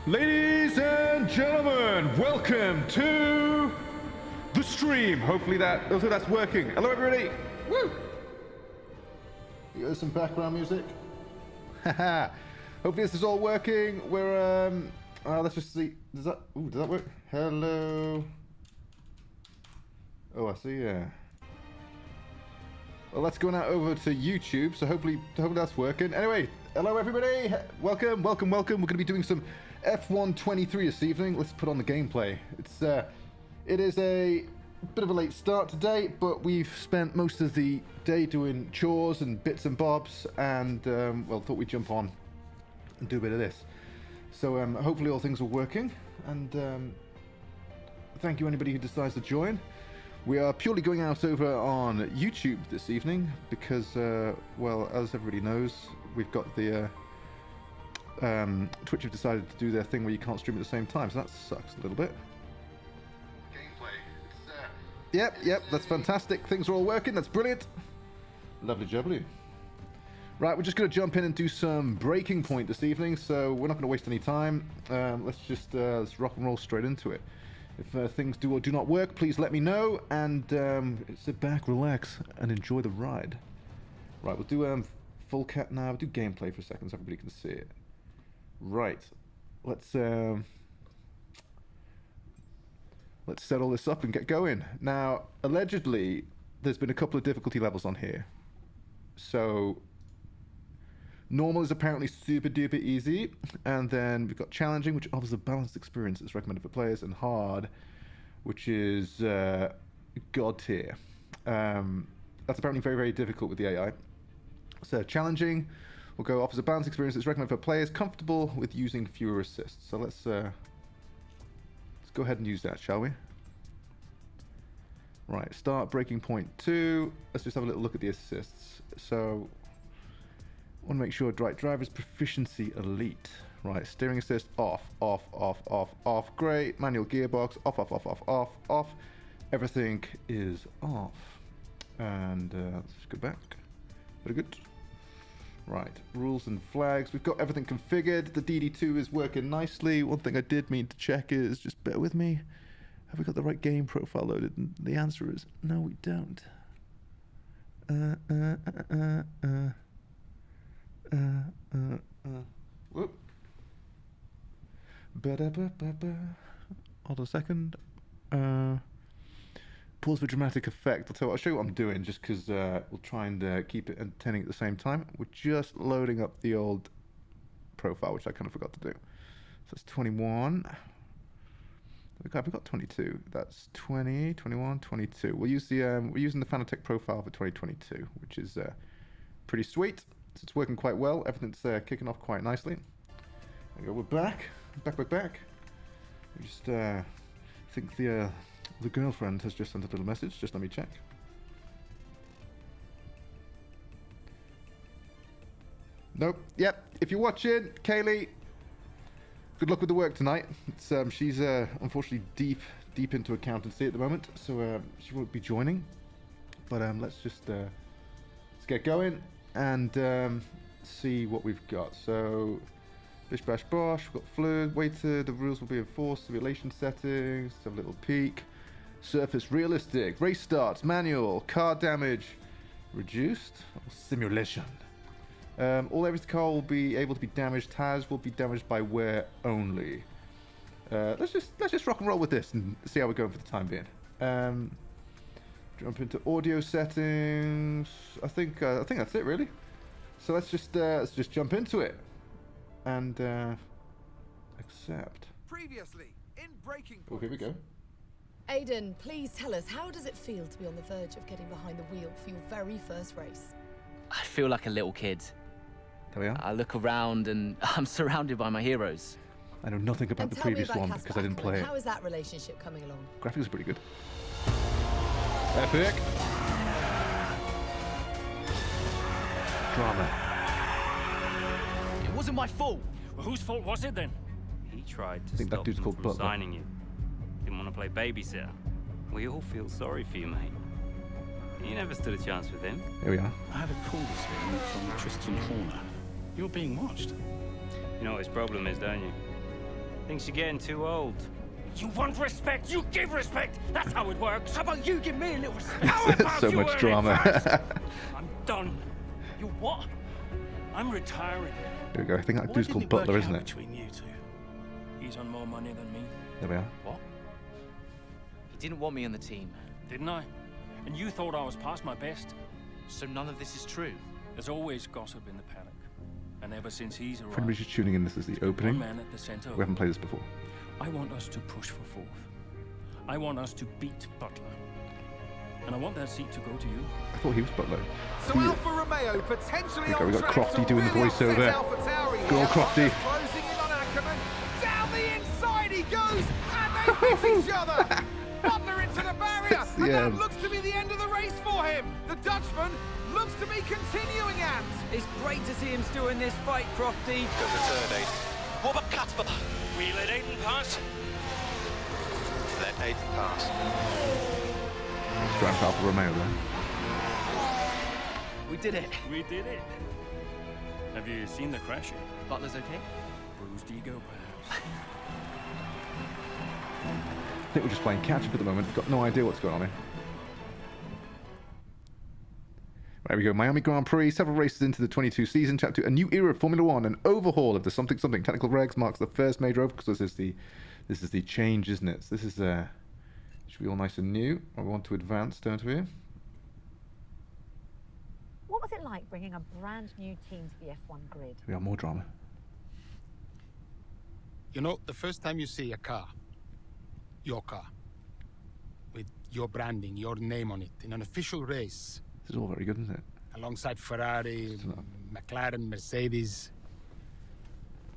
Ladies and gentlemen, welcome to the stream. Hopefully that's working. Hello, everybody. Woo! You got some background music. Haha. Hopefully this is all working. We're let's just see. Does that work? Hello. Oh, I see. Yeah. Well, let's go now over to YouTube. So hopefully that's working. Anyway, hello everybody. Welcome. We're going to be doing some F1 23 this evening. Let's put on the gameplay. It is a bit of a late start today, but we've spent most of the day doing chores and bits and bobs, and well, thought we'd jump on and do a bit of this. So hopefully all things are working, and thank you anybody who decides to join. We are purely going out over on YouTube this evening because, well, as everybody knows, we've got the Twitch have decided to do their thing where you can't stream at the same time, so that sucks a little bit. Gameplay. Yep, that's fantastic. Things are all working. That's brilliant. Lovely jubbly. Right, we're just going to jump in and do some Breaking Point this evening, so we're not going to waste any time. Let's rock and roll straight into it. If things do or do not work, please let me know, and sit back, relax, and enjoy the ride. Right, we'll do full cat now. We'll do gameplay for a second so everybody can see it. Right, let's set all this up and get going. Now, allegedly, there's been a couple of difficulty levels on here. So, normal is apparently super duper easy, and then we've got challenging, which offers a balanced experience that's recommended for players, and hard, which is god tier. That's apparently very, very difficult with the AI. So challenging will go offers a balanced experience that's recommended for players comfortable with using fewer assists. So let's go ahead and use that, shall we? Right, start Breaking Point 2. Let's just have a little look at the assists. So want to make sure driver's proficiency elite. Right, steering assist off. Great. Manual gearbox off. Everything is off. And let's just go back. Very good. Right, rules and flags. We've got everything configured. The DD2 is working nicely. One thing I did mean to check is, just bear with me, have we got the right game profile loaded? And the answer is no, we don't. Whoop. Hold on a second. Pause for dramatic effect. I'll show you what I'm doing, just because we'll try and keep it entertaining at the same time. We're just loading up the old profile, which I kind of forgot to do. So it's 21. We've got 22. That's 20, 21, 22. We'll use the we're using the Fanatec profile for 2022, which is pretty sweet. So it's working quite well. Everything's kicking off quite nicely. There we go. We're back. We just think the girlfriend has just sent a little message. Just let me check. Nope. Yep. If you're watching, Kaylee, good luck with the work tonight. It's she's unfortunately deep into accountancy at the moment, so she won't be joining. But let's get going and see what we've got. So bish bash bosh, we've got fluid weighted, the rules will be enforced, simulation settings, let's have a little peek. Surface realistic, race starts, manual, car damage reduced, simulation. All areas of the car will be able to be damaged, tires will be damaged by wear only. Let's just rock and roll with this and see how we're going for the time being. Jump into audio settings. I think that's it really. So let's just jump into it and accept. Previously in Breaking Point. Oh, here we go. Aiden, please tell us, how does it feel to be on the verge of getting behind the wheel for your very first race? I feel like a little kid. There we are. I look around and I'm surrounded by my heroes. I know nothing about the previous one because I didn't play it. How is that relationship coming along? Graphics are pretty good. Epic. Drama. It wasn't my fault. Well, whose fault was it then? He tried to think that stop dude's them called from Butler. signing you. Didn't want to play babysitter. We all feel sorry for you, mate. You never stood a chance with him. Here we are. I had a call this morning from Christian Horner. You're being watched. You know what his problem is, don't you? Thinks you're getting too old. You want respect, you give respect. That's how it works. How about you give me a little respect? How So about you much earn it drama. first? I'm done. You what? I'm retiring. Here we go. I think that Why dude's didn't called it work Butler, out isn't it? Between you two. He's on more money than me, There we are. What? He didn't want me on the team. didn't I? And you thought I was past my best. So none of this is true. There's always gossip in the paddock. And ever since he's For anybody arrived, just tuning in, this is the one opening. man at the center. We haven't played this before. I want us to push for fourth. I want us to beat Butler. And I want that seat to go to you. I thought he was Butler. So Alfa Romeo potentially Okay, we got on track Crofty to doing the really upset voiceover. AlphaTauri Good old here. Crofty. Butler's closing in on Ackerman. Down the inside he goes, and they hit each other. Butler into the barrier, It's the and that end. looks to be the end of the race for him. The Dutchman looks to be continuing, and It's great to see him still in this fight, Crofty. Good return, Aiden. What about Casper? We let Aiden pass. Let Aiden pass. Grand Alfa Romeo there. We did it. We did it. Have you seen the crash? Butler's okay? Bruised ego, perhaps. I think we're just playing catch up at the moment. Got no idea what's going on here. There we go. Miami Grand Prix. Several races into the 22 season. Chapter 2. A new era of Formula One. An overhaul of the something technical regs marks the first major overhaul. Because this is the change, isn't it? So this is should be all nice and new. I want to advance, don't we? What was it like bringing a brand new team to the F1 grid? We have more drama. You know, the first time you see a car, your car, with your branding, your name on it, in an official race, This is all very good, isn't it? alongside Ferrari, It's not. McLaren, Mercedes,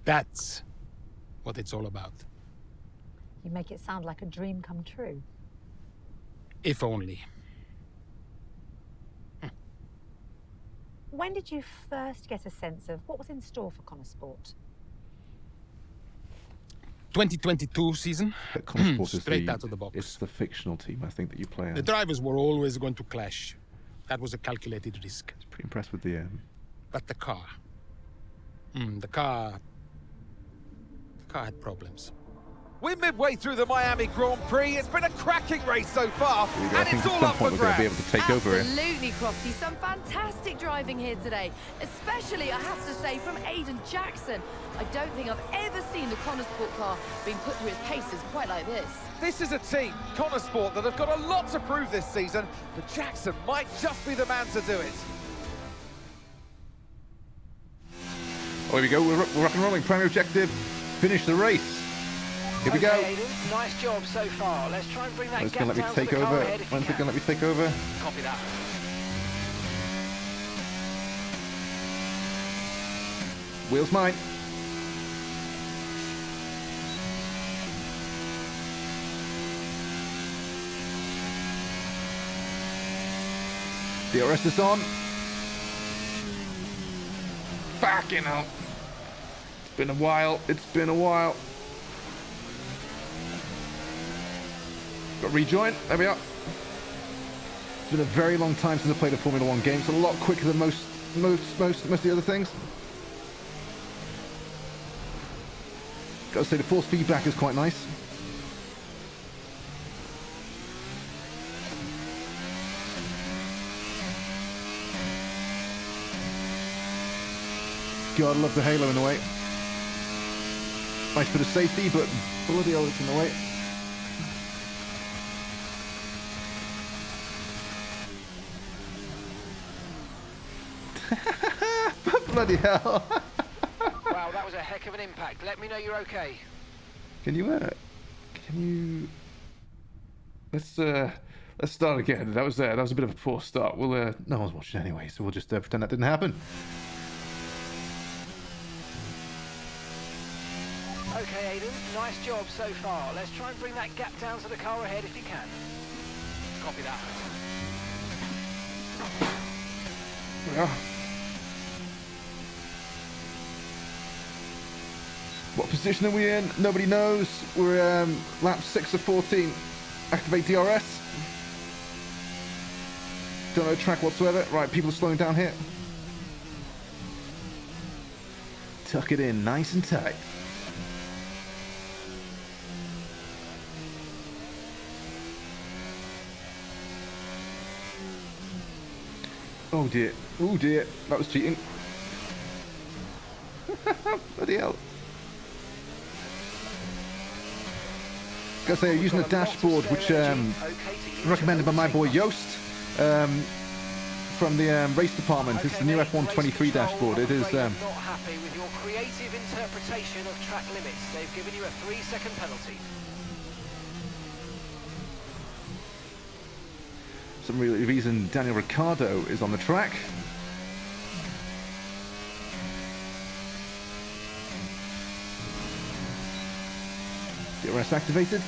that's what it's all about. You make it sound like a dream come true. If only. When did you first get a sense of what was in store for Connor Sport? 2022 season, But Consport is straight out of the box. It's the fictional team, I think, that you play as. The drivers were always going to clash. That was a calculated risk. Pretty impressed with the. But the car... the car had problems. we're midway through the Miami Grand Prix. It's been a cracking race so far, Here we go. I and think it's at all some up for point we're going to be able grabs. to take over here. Absolutely, Crofty. Some fantastic driving here today. Especially, I have to say, from Aiden Jackson. I don't think I've ever seen the Connor Sport car being put through its paces quite like this. This is a team, Connor Sport, that have got a lot to prove this season, but Jackson might just be the man to do it. Oh, here we go. We're rock and rolling. Primary objective: finish the race. Here we go. Aiden, nice job so far. Let's try and bring that When's gap going to let down me to take the car over? ahead if you When's it can. going to let me take over? Copy that. Wheels mine. DRS is on. Fucking hell. It's been a while. It's been a while. Got rejoin. There we are. It's been a very long time since I played a Formula One game. It's a lot quicker than most of the other things. Gotta say the force feedback is quite nice. God, I love the halo in the way. Nice bit of safety, but bloody hell, it's in the way. Bloody hell. Wow, that was a heck of an impact. Let me know you're okay. Can you let's start again. That was a bit of a poor start. We'll no one's watching anyway, so we'll just pretend that didn't happen. Okay, Aiden, nice job so far. Let's try and bring that gap down to the car ahead if you can. Copy that. There we are. What position are we in? Nobody knows. We're lap 6 of 14. Activate DRS. Don't know track whatsoever. Right, people are slowing down here. Tuck it in nice and tight. Oh dear. Oh dear. That was cheating. Bloody hell. Gotta say, I'm using a dashboard which recommended by my boy Yost from the race department. It's the new F123 dashboard. It is. Not happy with your creative interpretation of track limits. They've given you a 3-second penalty. Some reason Daniel Ricciardo is on the track. DRS activated.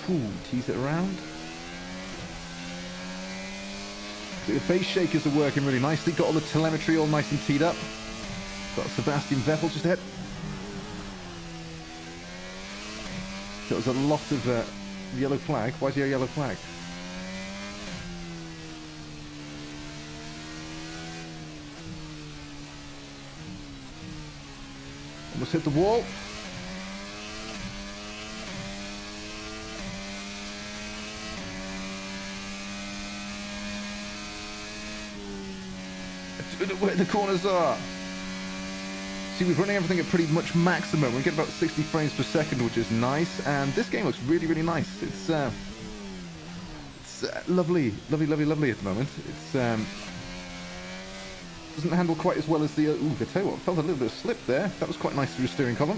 Ooh, tease it around. The base shakers are working really nicely. Got all the telemetry all nice and teed up. Got Sebastian Vettel just ahead. So there's a lot of yellow flag. Why is there a yellow flag? Almost hit the wall. I don't know where the corners are. See, we're running everything at pretty much maximum. We get about 60 frames per second, which is nice. And this game looks really, really nice. It's lovely, lovely, lovely, lovely at the moment. It's doesn't handle quite as well as the. Ooh, I tell you what, felt a little bit of slip there. That was quite nice through the steering column.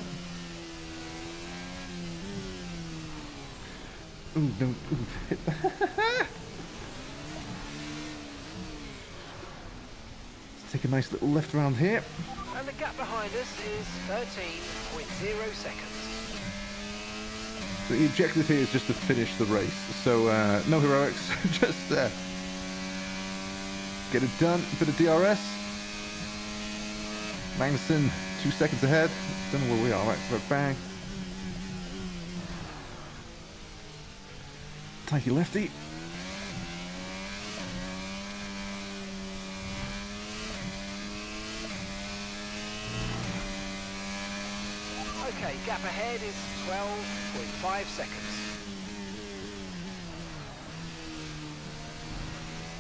Ooh, no, ooh. Let's take a nice little left around here. And the gap behind us is 13.0 seconds. So the objective here is just to finish the race. So no heroics, just get it done. Bit of DRS. Magnussen 2 seconds ahead. Don't know where we are. Right, bang. Tighty lefty. Okay, gap ahead is 12.5 seconds.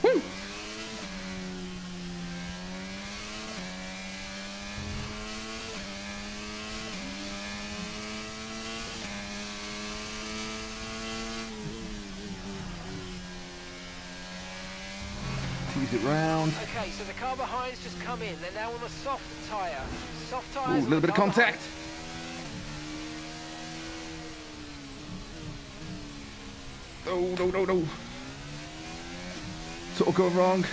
Woo! Tease it round. Okay, so the car behind's just come in. They're now on a soft tyre. Soft tyres. Ooh, a little bit of contact. Oh, no, no, no. It's all going wrong.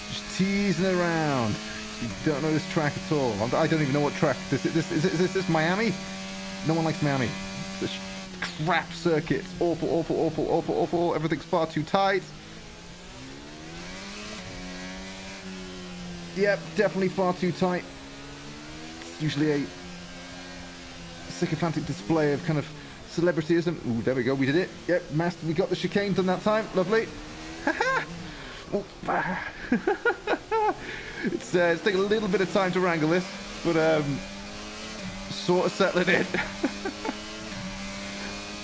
Just teasing it around. You don't know this track at all. I don't even know what track this is. Is this Miami? No one likes Miami. It's a crap circuit. It's awful, awful, awful, awful, awful. Everything's far too tight. Yep, definitely far too tight. Usually a sycophantic display of kind of celebrityism. Ooh, there we go, we did it. Yep, master, we got the chicane done that time. Lovely. It's taking a little bit of time to wrangle this, but sort of settling in.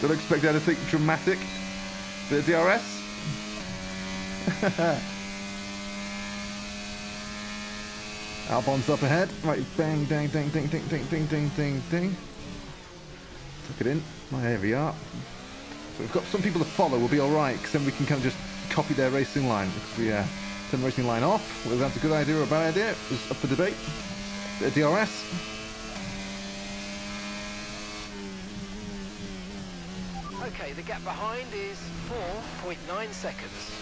Don't expect anything dramatic. Bit of DRS. Albon's up ahead. Right, bang, dang, ding, ding, ding, ding, ding, ding, ding, ding. Tuck it in. Right, there we are. So we've got some people to follow. We'll be all right, because then we can kind of just copy their racing line. Because we turn the racing line off. Whether that's a good idea or a bad idea is up for debate. Bit of DRS. Okay, the gap behind is 4.9 seconds.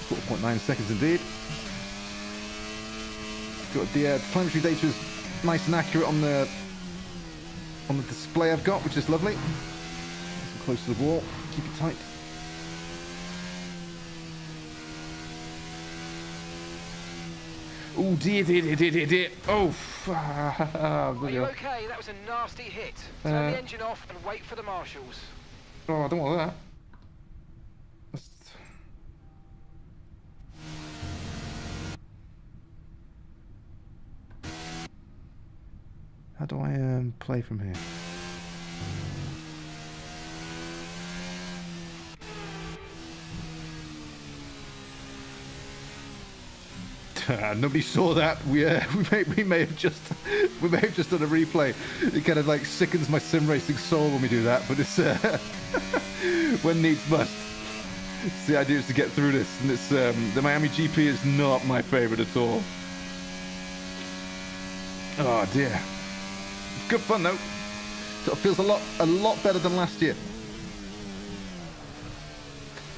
4.9 seconds indeed. Got the telemetry data is nice and accurate on the display I've got, which is lovely. Nice and close to the wall. Keep it tight. Oh dear. Oh. Are you okay? That was a nasty hit. Turn the engine off and wait for the marshals. Oh, I don't want that. do I play from here? Nobody saw that. We may have just done a replay. It kind of like sickens my sim racing soul when we do that, but it's when needs must. It's the idea is to get through this, and it's the Miami GP is not my favorite at all. Oh dear. Good fun though. So it feels a lot better than last year.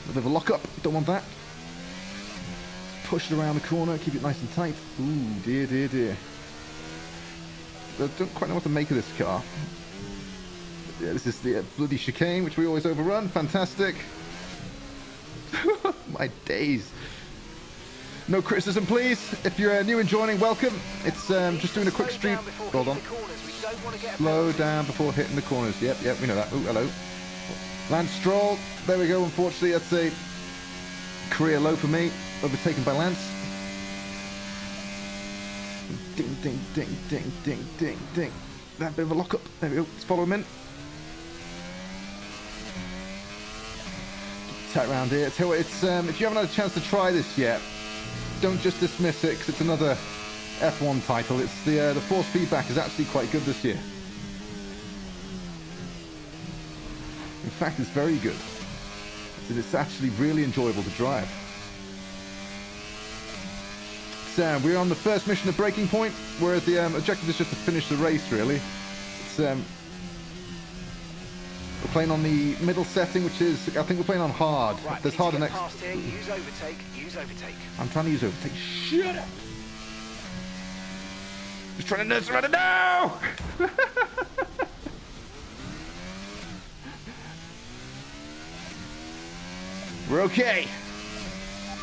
A bit of a lock up. Don't want that. Push it around the corner, keep it nice and tight. Ooh, dear, dear, dear. I don't quite know what to make of this car. Yeah, this is the bloody chicane, which we always overrun. Fantastic. My days. No criticism, please. If you're new and joining, welcome. It's just doing a quick stream. Hold on. Slow down before hitting the corners. Yep, we know that. Ooh, hello. Lance Stroll. There we go. Unfortunately, that's a career low for me. Overtaken by Lance. Ding, ding, ding, ding, ding, ding, ding. That bit of a lock-up. There we go. Let's follow him in. Tight round here. Tell you what, it's if you haven't had a chance to try this yet, don't just dismiss it because it's another F1 title. It's the force feedback is actually quite good this year. In fact, it's very good. It's actually really enjoyable to drive. So we're on the first mission of Breaking Point, where the objective is just to finish the race, really. It's, we're playing on the middle setting, which is, I think we're playing on hard. Right, there's harder next. Here. Use overtake. Use overtake. I'm trying to use overtake. Shut up! Just trying to nurse around it now! We're okay.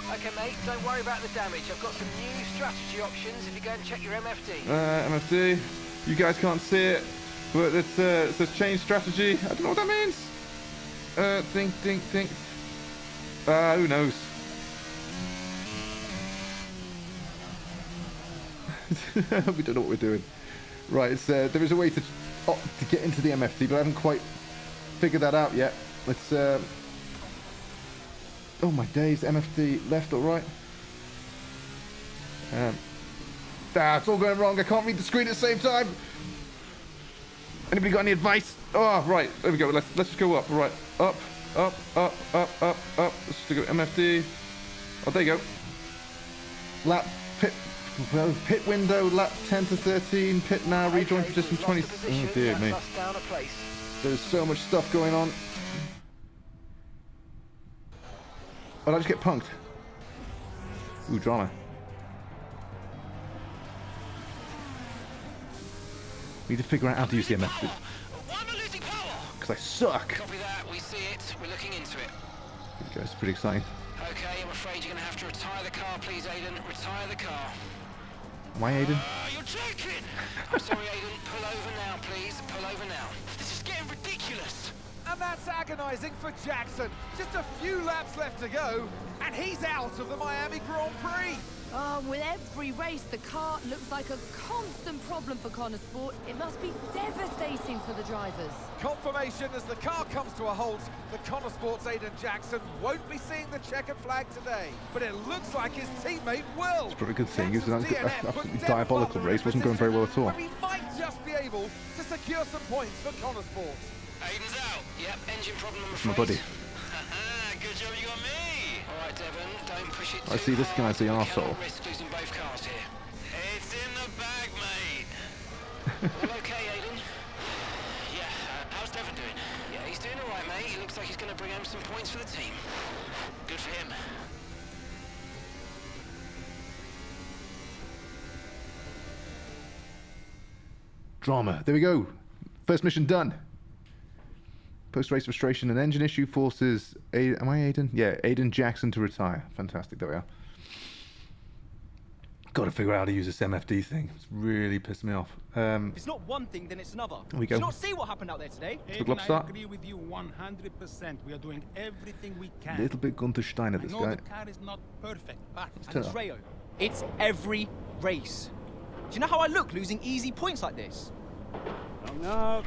Okay, mate, don't worry about the damage. I've got some new strategy options if you go and check your MFD. MFD. You guys can't see it, but it says change strategy. I don't know what that means. Think. Who knows? We don't know what we're doing. Right, it's there is a way to get into the MFD, but I haven't quite figured that out yet. Let's oh my days, MFD left or right? It's all going wrong. I can't read the screen at the same time. Anybody got any advice? Oh, right. There we go. Let's just go up. Right. Up. Let's just go MFD. Oh, there you go. Lap pit window, lap 10 to 13. Pit now. Rejoin position 20. Oh dear me. There's so much stuff going on. Oh, did I just get punked? Ooh, drama. Need to figure out how to use the MFD. Because I suck. Copy that, we see it. We're looking into it. There we go, it's pretty exciting. Okay, I'm afraid you're going to have to retire the car, please, Aiden. Retire the car. Am I Aiden? You're joking! I'm sorry, Aiden. Pull over now, please. Pull over now. This is getting ridiculous. And that's agonising for Jackson. Just a few laps left to go, and he's out of the Miami Grand Prix. With every race, the car looks like a constant problem for Connor Sport. It must be devastating for the drivers. Confirmation as the car comes to a halt. The Connor Sport's Aiden Jackson won't be seeing the checkered flag today, but it looks like his teammate will. It's probably a good thing. It was an absolutely diabolical race. Wasn't going very well at all. He might just be able to secure some points for Connor Sport. Aiden's out. Yep, engine problem, I'm My afraid. buddy. Good job you got me. All right, Devon, don't push it too I see this hard. guy's the We arsehole. cannot risk losing both cars here. It's in the bag, mate. All okay, Aiden? Yeah, how's Devon doing? Yeah, he's doing all right, mate. He looks like he's going to bring home some points for the team. Good for him. Drama. There we go. First mission done. Post-race frustration and engine issue forces... Am I Aiden? Yeah, Aiden Jackson to retire. Fantastic. There we are. Got to figure out how to use this MFD thing. It's really pissed me off. If it's not one thing, then it's another. Here we go. Did you not see what happened out there today? Aiden, I agree with you 100%. We are doing everything we can. Little bit Gunther Steiner, I this know guy. the car is not perfect, but... Andreo, it's every race. Do you know how I look losing easy points like this? Knock, knock.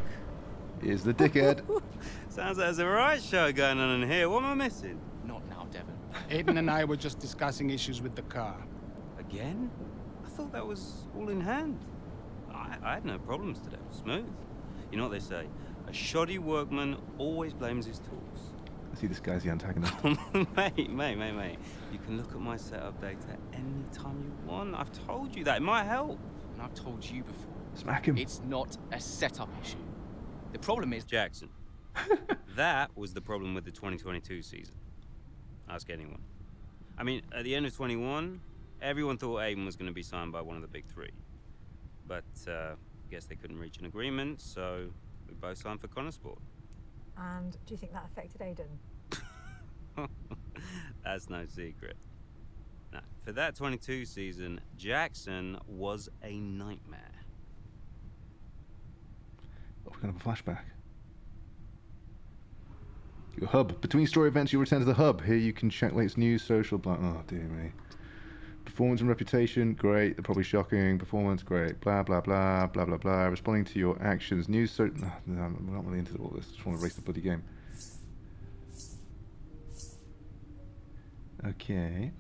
Here's the dickhead. Sounds like there's a riot show going on in here. What am I missing? Not now, Devon. Aiden and I were just discussing issues with the car. Again? I thought that was all in hand. I had no problems today. Smooth. You know what they say? A shoddy workman always blames his tools. I see this guy's the antagonist. mate. You can look at my setup data anytime you want. I've told you that. It might help. And I've told you before. Smack him. It's not a setup issue. The problem is... Jackson. That was the problem with the 2022 season. Ask anyone. I mean, at the end of 21, everyone thought Aiden was going to be signed by one of the big three. But, I guess they couldn't reach an agreement, so we both signed for Connorsport. And do you think that affected Aiden? That's no secret. Now, for that 22 season, Jackson was a nightmare. Oh, we're going to have a flashback. Your hub. Between story events, you'll return to the hub. Here you can check latest news, social, blah. Oh, dear me. Performance and reputation, great. They're probably shocking. Performance, great. Blah, blah, blah, blah, blah, blah. Responding to your actions. News, so... No, we're not really into all this. Just want to race the bloody game. Okay.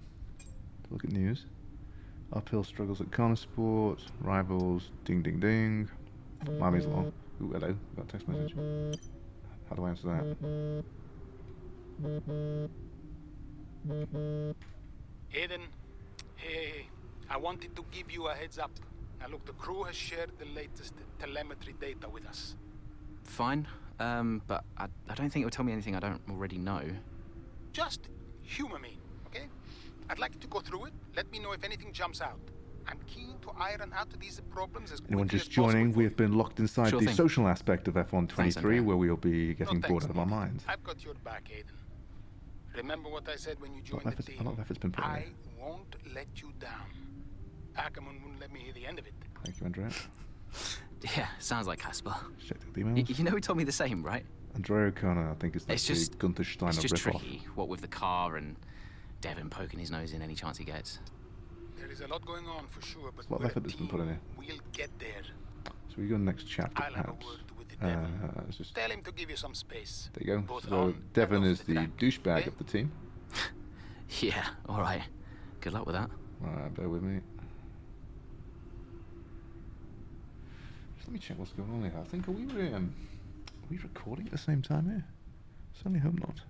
Look at news. Uphill struggles at Connorsport. Rivals, ding, ding, ding. Miami's long. Ooh, hello. Got a text message. How do I answer that? Aiden, hey, I wanted to give you a heads up. Now look, the crew has shared the latest telemetry data with us. Fine, but I don't think it'll tell me anything I don't already know. Just humor me, okay? I'd like you to go through it. Let me know if anything jumps out. I'm keen to iron out these problems as Anyone quickly just as possible. joining, we have been locked inside Sure the thing. social aspect of F1 23, Andrea. where we'll be getting No, bored thanks, out of our Nick. minds. I've got your back, Aiden. Remember what I said when you joined the team? A lot of effort's been put in. I won't let you down. Ackerman wouldn't let me hear the end of it. Thank you, Andrea. Yeah, sounds like Casper. Check the emails. You know he told me the same, right? Andrea O'Connor, I think it's like It's just... the Gunther Steiner It's just riff-off. tricky, what with the car and Devon poking his nose in any chance he gets. There is a lot going on for sure, but There's a lot of effort that's been put in here. we'll get there. So we go to the next chapter, I'll have a perhaps. word with the Devon. Let's just... Tell him to give you some space. There you go. Both So on Devon and off is the the track, douchebag okay? of the team. Yeah, alright. Good luck with that. Alright, bear with me. Just let me check what's going on here. I think, are we recording at the same time here? Certainly hope not.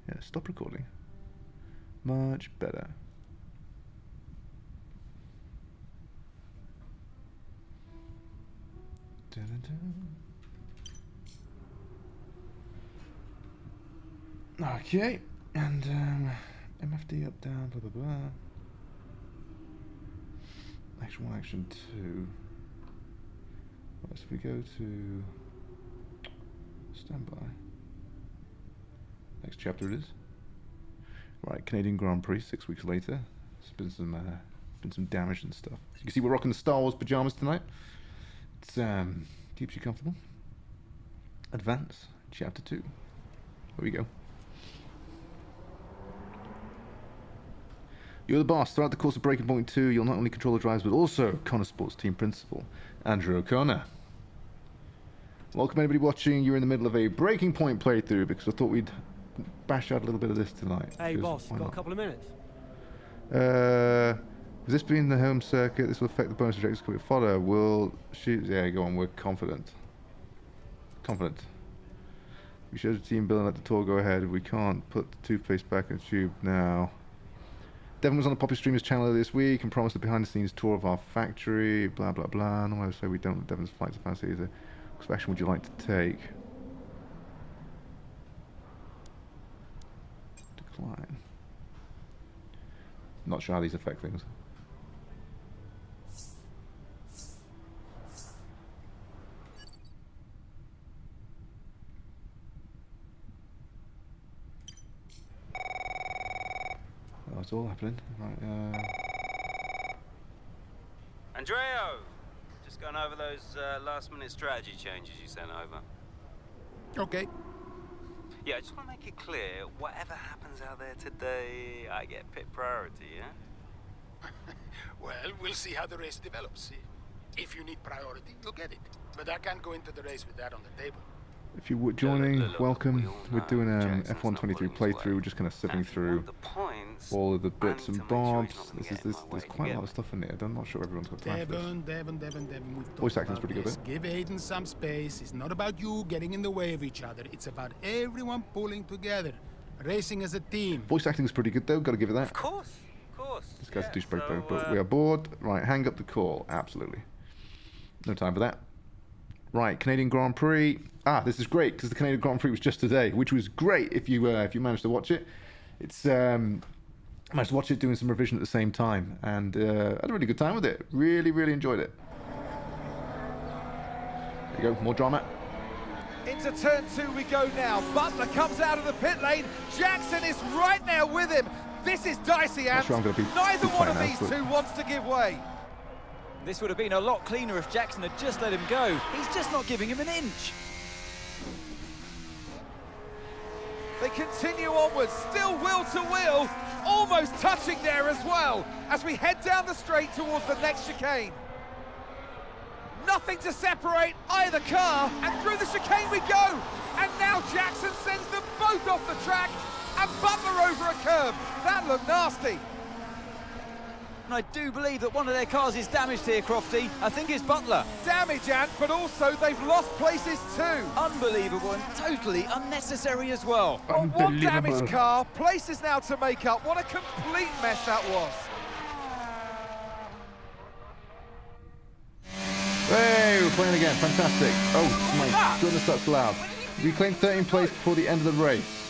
Yeah, stop recording. Much better. Okay, and MFD up, down, blah, blah, blah. Action 1, Action 2. Right, so we go to standby. Next chapter it is. Right, Canadian Grand Prix, 6 weeks later. There's been some damage and stuff. You can see we're rocking the Star Wars pajamas tonight. It's keeps you comfortable. Advance, chapter 2. Here we go. You're the boss. Throughout the course of Breaking Point 2, you'll not only control the drives, but also Connorsport's team principal, Andrew O'Connor. Welcome anybody watching. You're in the middle of a Breaking Point playthrough, because I thought we'd bash out a little bit of this tonight. Hey boss, why got not? a couple of minutes? With this being the home circuit, this will affect the bonus objectives coming fodder. We'll shoot. Yeah, go on. We're confident. Confident. We should have the team bill and let the tour go ahead. We can't put the toothpaste back in the tube now. Devon was on the Poppy Streamers channel this week and promised a behind-the-scenes tour of our factory. Blah blah blah. No, I say we don't. Devon's flight to fancy either. What action would you like to take? Decline. Not sure how these affect things. Oh, it's all happening. Right, Andreo! Just going over those last-minute strategy changes you sent over. Okay. Yeah, I just want to make it clear, whatever happens out there today, I get pit priority, yeah? Well, we'll see how the race develops. If you need priority, you'll get it. but I can't go into the race with that on the table. If you were joining, welcome. We're doing an F123 playthrough. We're just kind of sifting through all of the bits and bobs. There's quite a lot of stuff in there. I'm not sure everyone's got time for this. Devon. Voice acting's pretty good, though. Give Aiden some space. It's not about you getting in the way of each other. It's about everyone pulling together, racing as a team. Voice acting's pretty good, though. Got to give it that. Of course. This guy's a douchebag, though. But we are bored. Right, hang up the call. Absolutely. No time for that. Right, Canadian Grand Prix. This is great because the Canadian Grand Prix was just today, which was great if you managed to watch it. It's I managed to watch it doing some revision at the same time, and had a really good time with it. Really, really enjoyed it. There you go, more drama. Into turn 2 we go now. Butler comes out of the pit lane. Jackson is right there with him. This is dicey, and Sure neither one of these two wants to give way. This would have been a lot cleaner if Jackson had just let him go. He's just not giving him an inch. They continue onwards, still wheel to wheel, almost touching there as well, as we head down the straight towards the next chicane. Nothing to separate either car, and through the chicane we go. And now Jackson sends them both off the track, and Butler over a curb. That looked nasty. And I do believe that one of their cars is damaged here, Crofty. I think it's Butler. Damage, Ant, but also they've lost places too. Unbelievable and totally unnecessary as well. On one damaged car, places now to make up. What a complete mess that was. Hey, we're playing again. Fantastic. Oh my goodness, that's loud. Reclaim 13th place before the end of the race.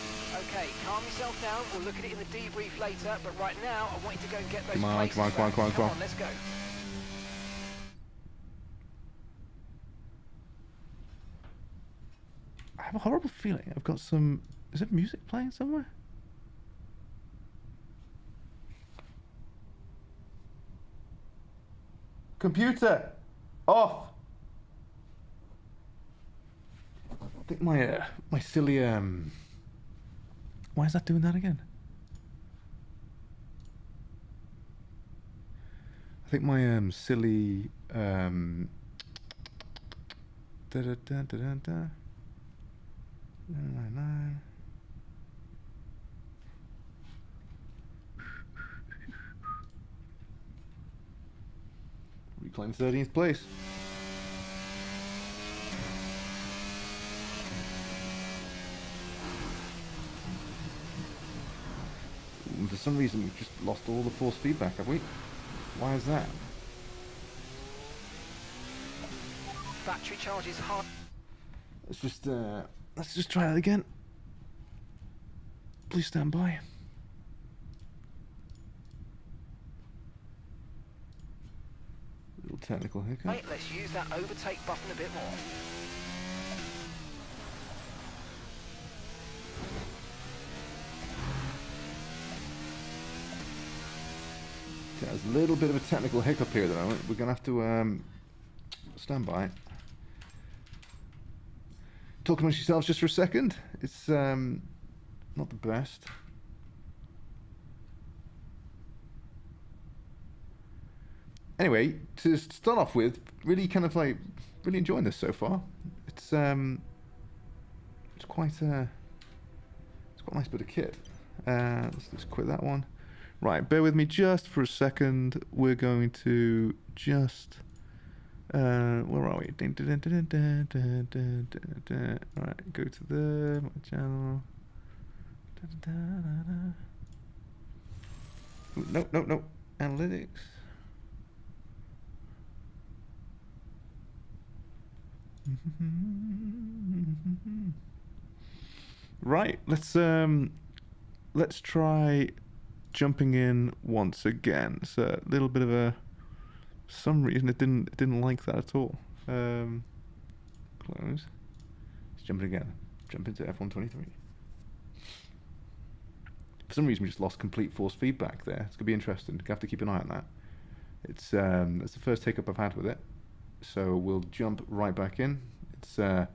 Okay, calm yourself down. We'll look at it in the debrief later, but right now I want you to go and get those Come on, places come on, come on, come on, come on. Let's go. I have a horrible feeling I've got some... Is it music playing somewhere? Computer! Off! I think my silly, Why is that doing that again? I think my, silly, da-da-da-da-da-da. 999. Reclaim 13th place. For some reason we've just lost all the force feedback, have we? Why is that? Battery charge is hard. Let's just try that again. Please stand by. Little technical hiccup. Right, let's use that overtake button a bit more. There's a little bit of a technical hiccup here at the moment. We're gonna have to stand by. Talk amongst yourselves just for a second. It's not the best. Anyway, to start off with, really kind of like really enjoying this so far. It's quite a nice bit of kit. Let's just quit that one. Right, bear with me just for a second. We're going to just where are we? Alright, go to my channel. No. Analytics. Right, let's try jumping in once again. So a little bit of a, for some reason it didn't like that at all. Close. Let's jump in again. Jump into F123. For some reason we just lost complete force feedback there. It's gonna be interesting. You have to keep an eye on that. It's that's the first hiccup I've had with it. So we'll jump right back in. It's we're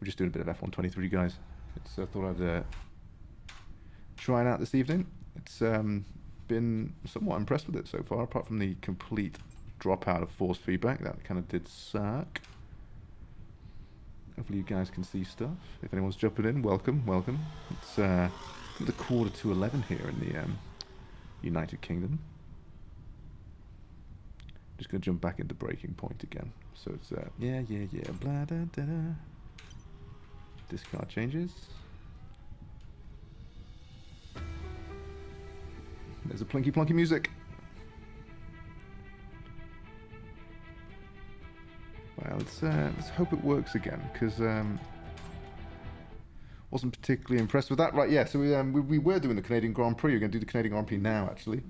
just doing a bit of F123, guys. It's I thought I'd try it out this evening. It's been somewhat impressed with it so far, apart from the complete dropout of force feedback. That kind of did suck. Hopefully you guys can see stuff. If anyone's jumping in, welcome, welcome. It's the 11:15 here in the United Kingdom. Just gonna jump back into Breaking Point again. So it's yeah, blah da da da. Discard changes. There's a plinky plonky music. Well, let's hope it works again, because wasn't particularly impressed with that. Right, yeah. So we were doing the Canadian Grand Prix. We're going to do the Canadian Grand Prix now, actually.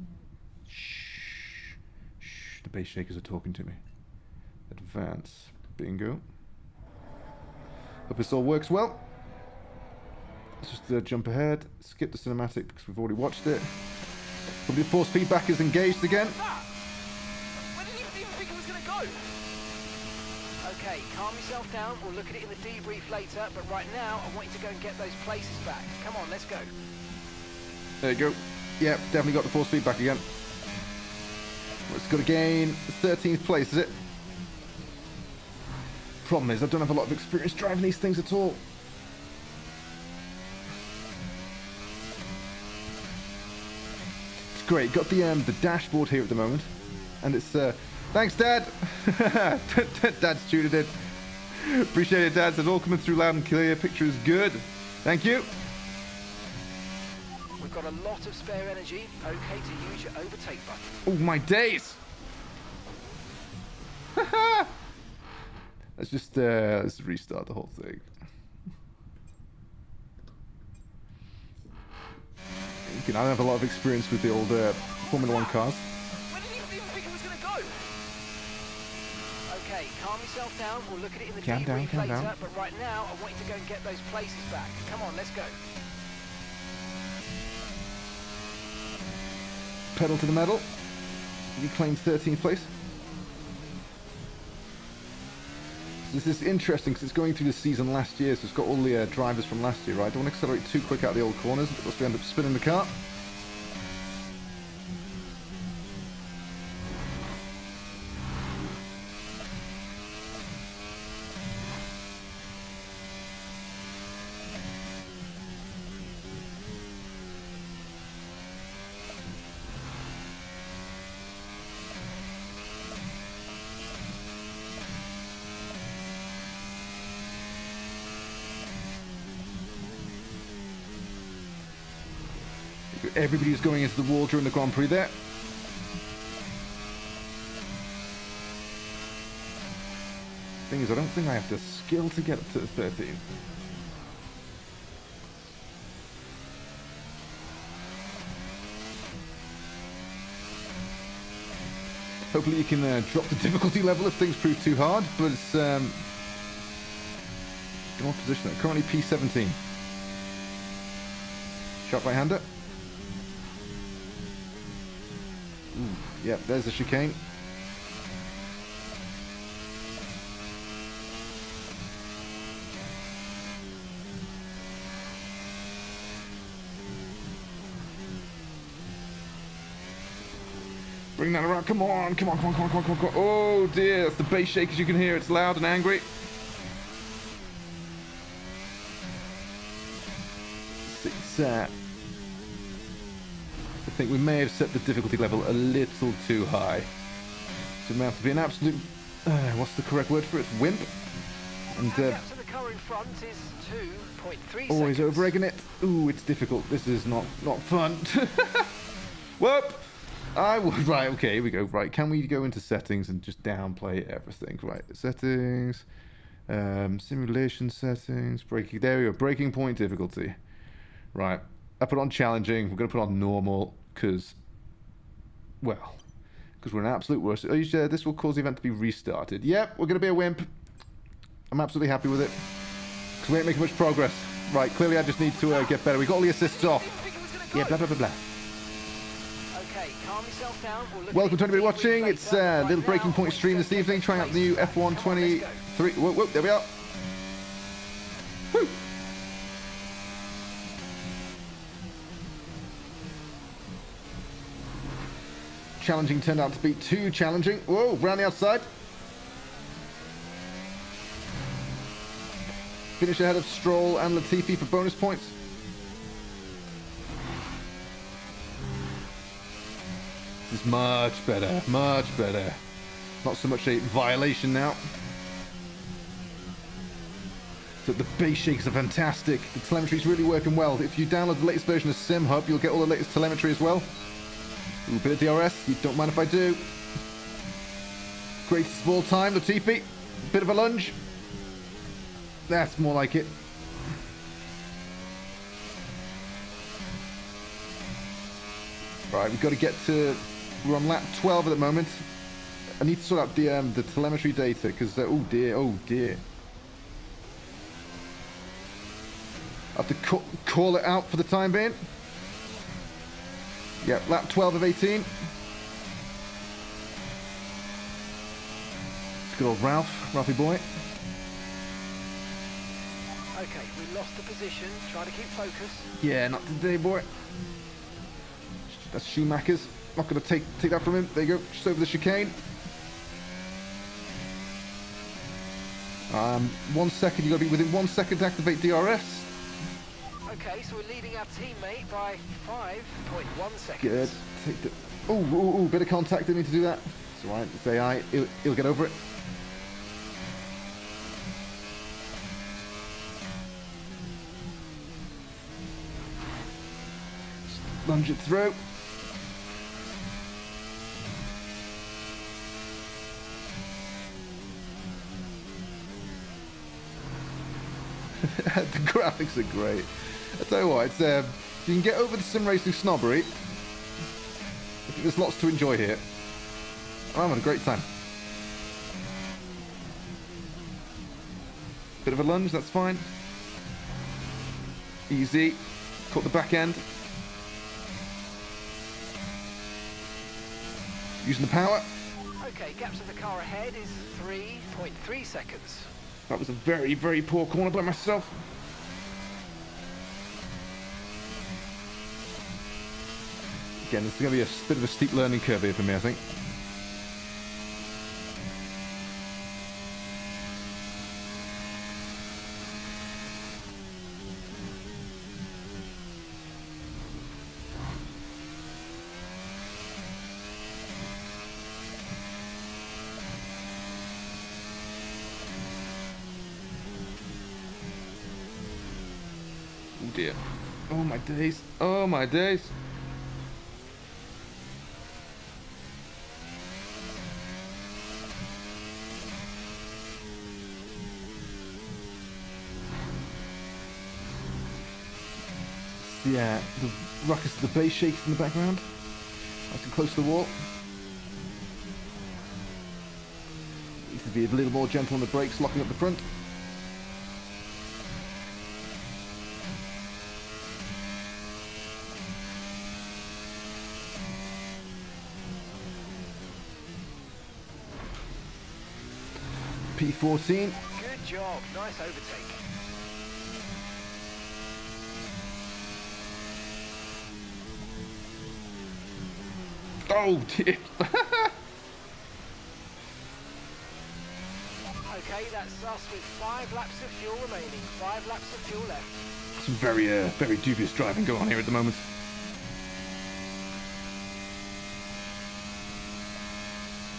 Shh, shh. The base shakers are talking to me. Advance, bingo. Hope this all works well. Let's just jump ahead, skip the cinematic because we've already watched it. Probably the force feedback is engaged again. Where did you even think it was going to go? Okay, calm yourself down. We'll look at it in the debrief later, but right now I want you to go and get those places back. Come on, let's go. There you go. Yeah, definitely got the force feedback again. It's got to gain 13th place, is it? Problem is, I don't have a lot of experience driving these things at all. It's great. Got the dashboard here at the moment, and it's thanks, Dad. Dad's tuned it in. Appreciate it, Dad. It's all coming through loud and clear. Picture is good. Thank you. We've got a lot of spare energy. Okay to use your overtake button. Oh my days! Let's just let's restart the whole thing. I don't have a lot of experience with the old Formula 1 cars. Where did you even think it was going to go? Okay, calm yourself down. We'll look at it in the debrief later, but right now I want you to go and get those places back. Come on, let's go. Pedal to the metal. Reclaim 13th place. This is interesting because it's going through the season last year, so it's got all the drivers from last year, right? I don't want to accelerate too quick out the old corners, because we end up spinning the car. Everybody's going into the wall during the Grand Prix there. Thing is, I don't think I have the skill to get up to the 13. Hopefully you can drop the difficulty level if things prove too hard, but it's in what position? Currently P17. Sharp right-hander. Yep, there's the chicane. Bring that around. Come on, come on, come on, come on, come on, come on. Oh dear, that's the bass shakers you can hear. It's loud and angry. It's I think we may have set the difficulty level a little too high. So it may have to be an absolute, what's the correct word for it? Wimp. And the gap to the car in front is 2.3 always seconds. over-egging it. Ooh, it's difficult. This is not fun. Whoop! Right, okay, here we go. Right, can we go into settings and just downplay everything? Right, settings, simulation settings, braking. There we go. Breaking point difficulty. Right. I put on challenging. We're going to put on normal because, well, because we're an absolute worst. Oh, this will cause the event to be restarted. Yep, we're going to be a wimp. I'm absolutely happy with it because we ain't making much progress. Right, clearly I just need to get better. We got all the assists off. Yeah, blah, blah, blah, blah. Okay, calm yourself down. Welcome to anybody watching. It's a little Breaking Point stream this evening, trying out the new F1 23. Whoop, whoop, there we are. Woo. Challenging turned out to be too challenging. Whoa, round the outside. finish ahead of Stroll and Latifi for bonus points. This is much better, much better. Not so much a violation now. So the base shakes are fantastic. The telemetry is really working well. If you download the latest version of SimHub, you'll get all the latest telemetry as well. Ooh, bit of DRS, you don't mind if I do. Greatest of all time, Latifi. Bit of a lunge. That's more like it. Right, we've got to get to... We're on lap 12 at the moment. I need to sort out the telemetry data because... oh dear, oh dear. I have to call it out for the time being. Yeah, lap 12 of 18. Good old Ralphie boy. Okay, we lost the position. Try to keep focus. Yeah, not today, boy. That's Schumacher's. Not going to take that from him. There you go. Just over the chicane. 1 second. You've got to be within 1 second to activate DRS. Okay, so we're leading our teammate by 5.1 seconds. Good. Take the... Oh, bit of contact. Didn't need to do that. It's alright. It's AI. He'll get over it. Just lunge it through. The graphics are great. I tell you what, it's you can get over the sim racing snobbery. I think there's lots to enjoy here. I'm having a great time. Bit of a lunge, that's fine. Easy. Caught the back end. Using the power. Okay, gap to the car ahead is 3.3 seconds. That was a very, very poor corner by myself. Again, it's going to be a bit of a steep learning curve here for me, I think. Oh dear. Oh my days. Oh my days. Yeah, the ruckus of the bass shakes in the background. Nice and close to the wall. Needs to be a little more gentle on the brakes, locking up the front. P14. Good job, nice overtake. Oh dear. Okay, that's us with 5 laps of fuel remaining. 5 laps of fuel left. Some very dubious driving going on here at the moment.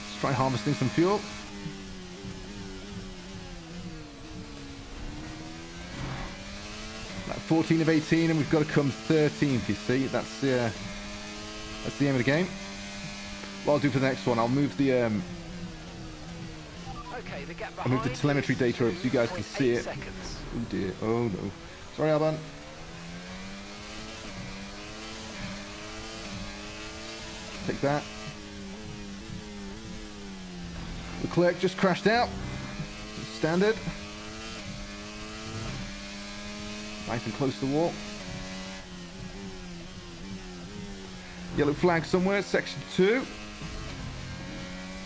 Let's try harvesting some fuel. Like 14 of 18, and we've got to come 13th. You see, that's the aim of the game. What I'll do for the next one, I'll move the Okay, the gap I'll move the telemetry data up so you guys can see it. Seconds. Oh dear. Oh no. Sorry, Alban. Take that. Leclerc just crashed out. Standard. Nice and close to the wall. Yellow flag somewhere, section 2.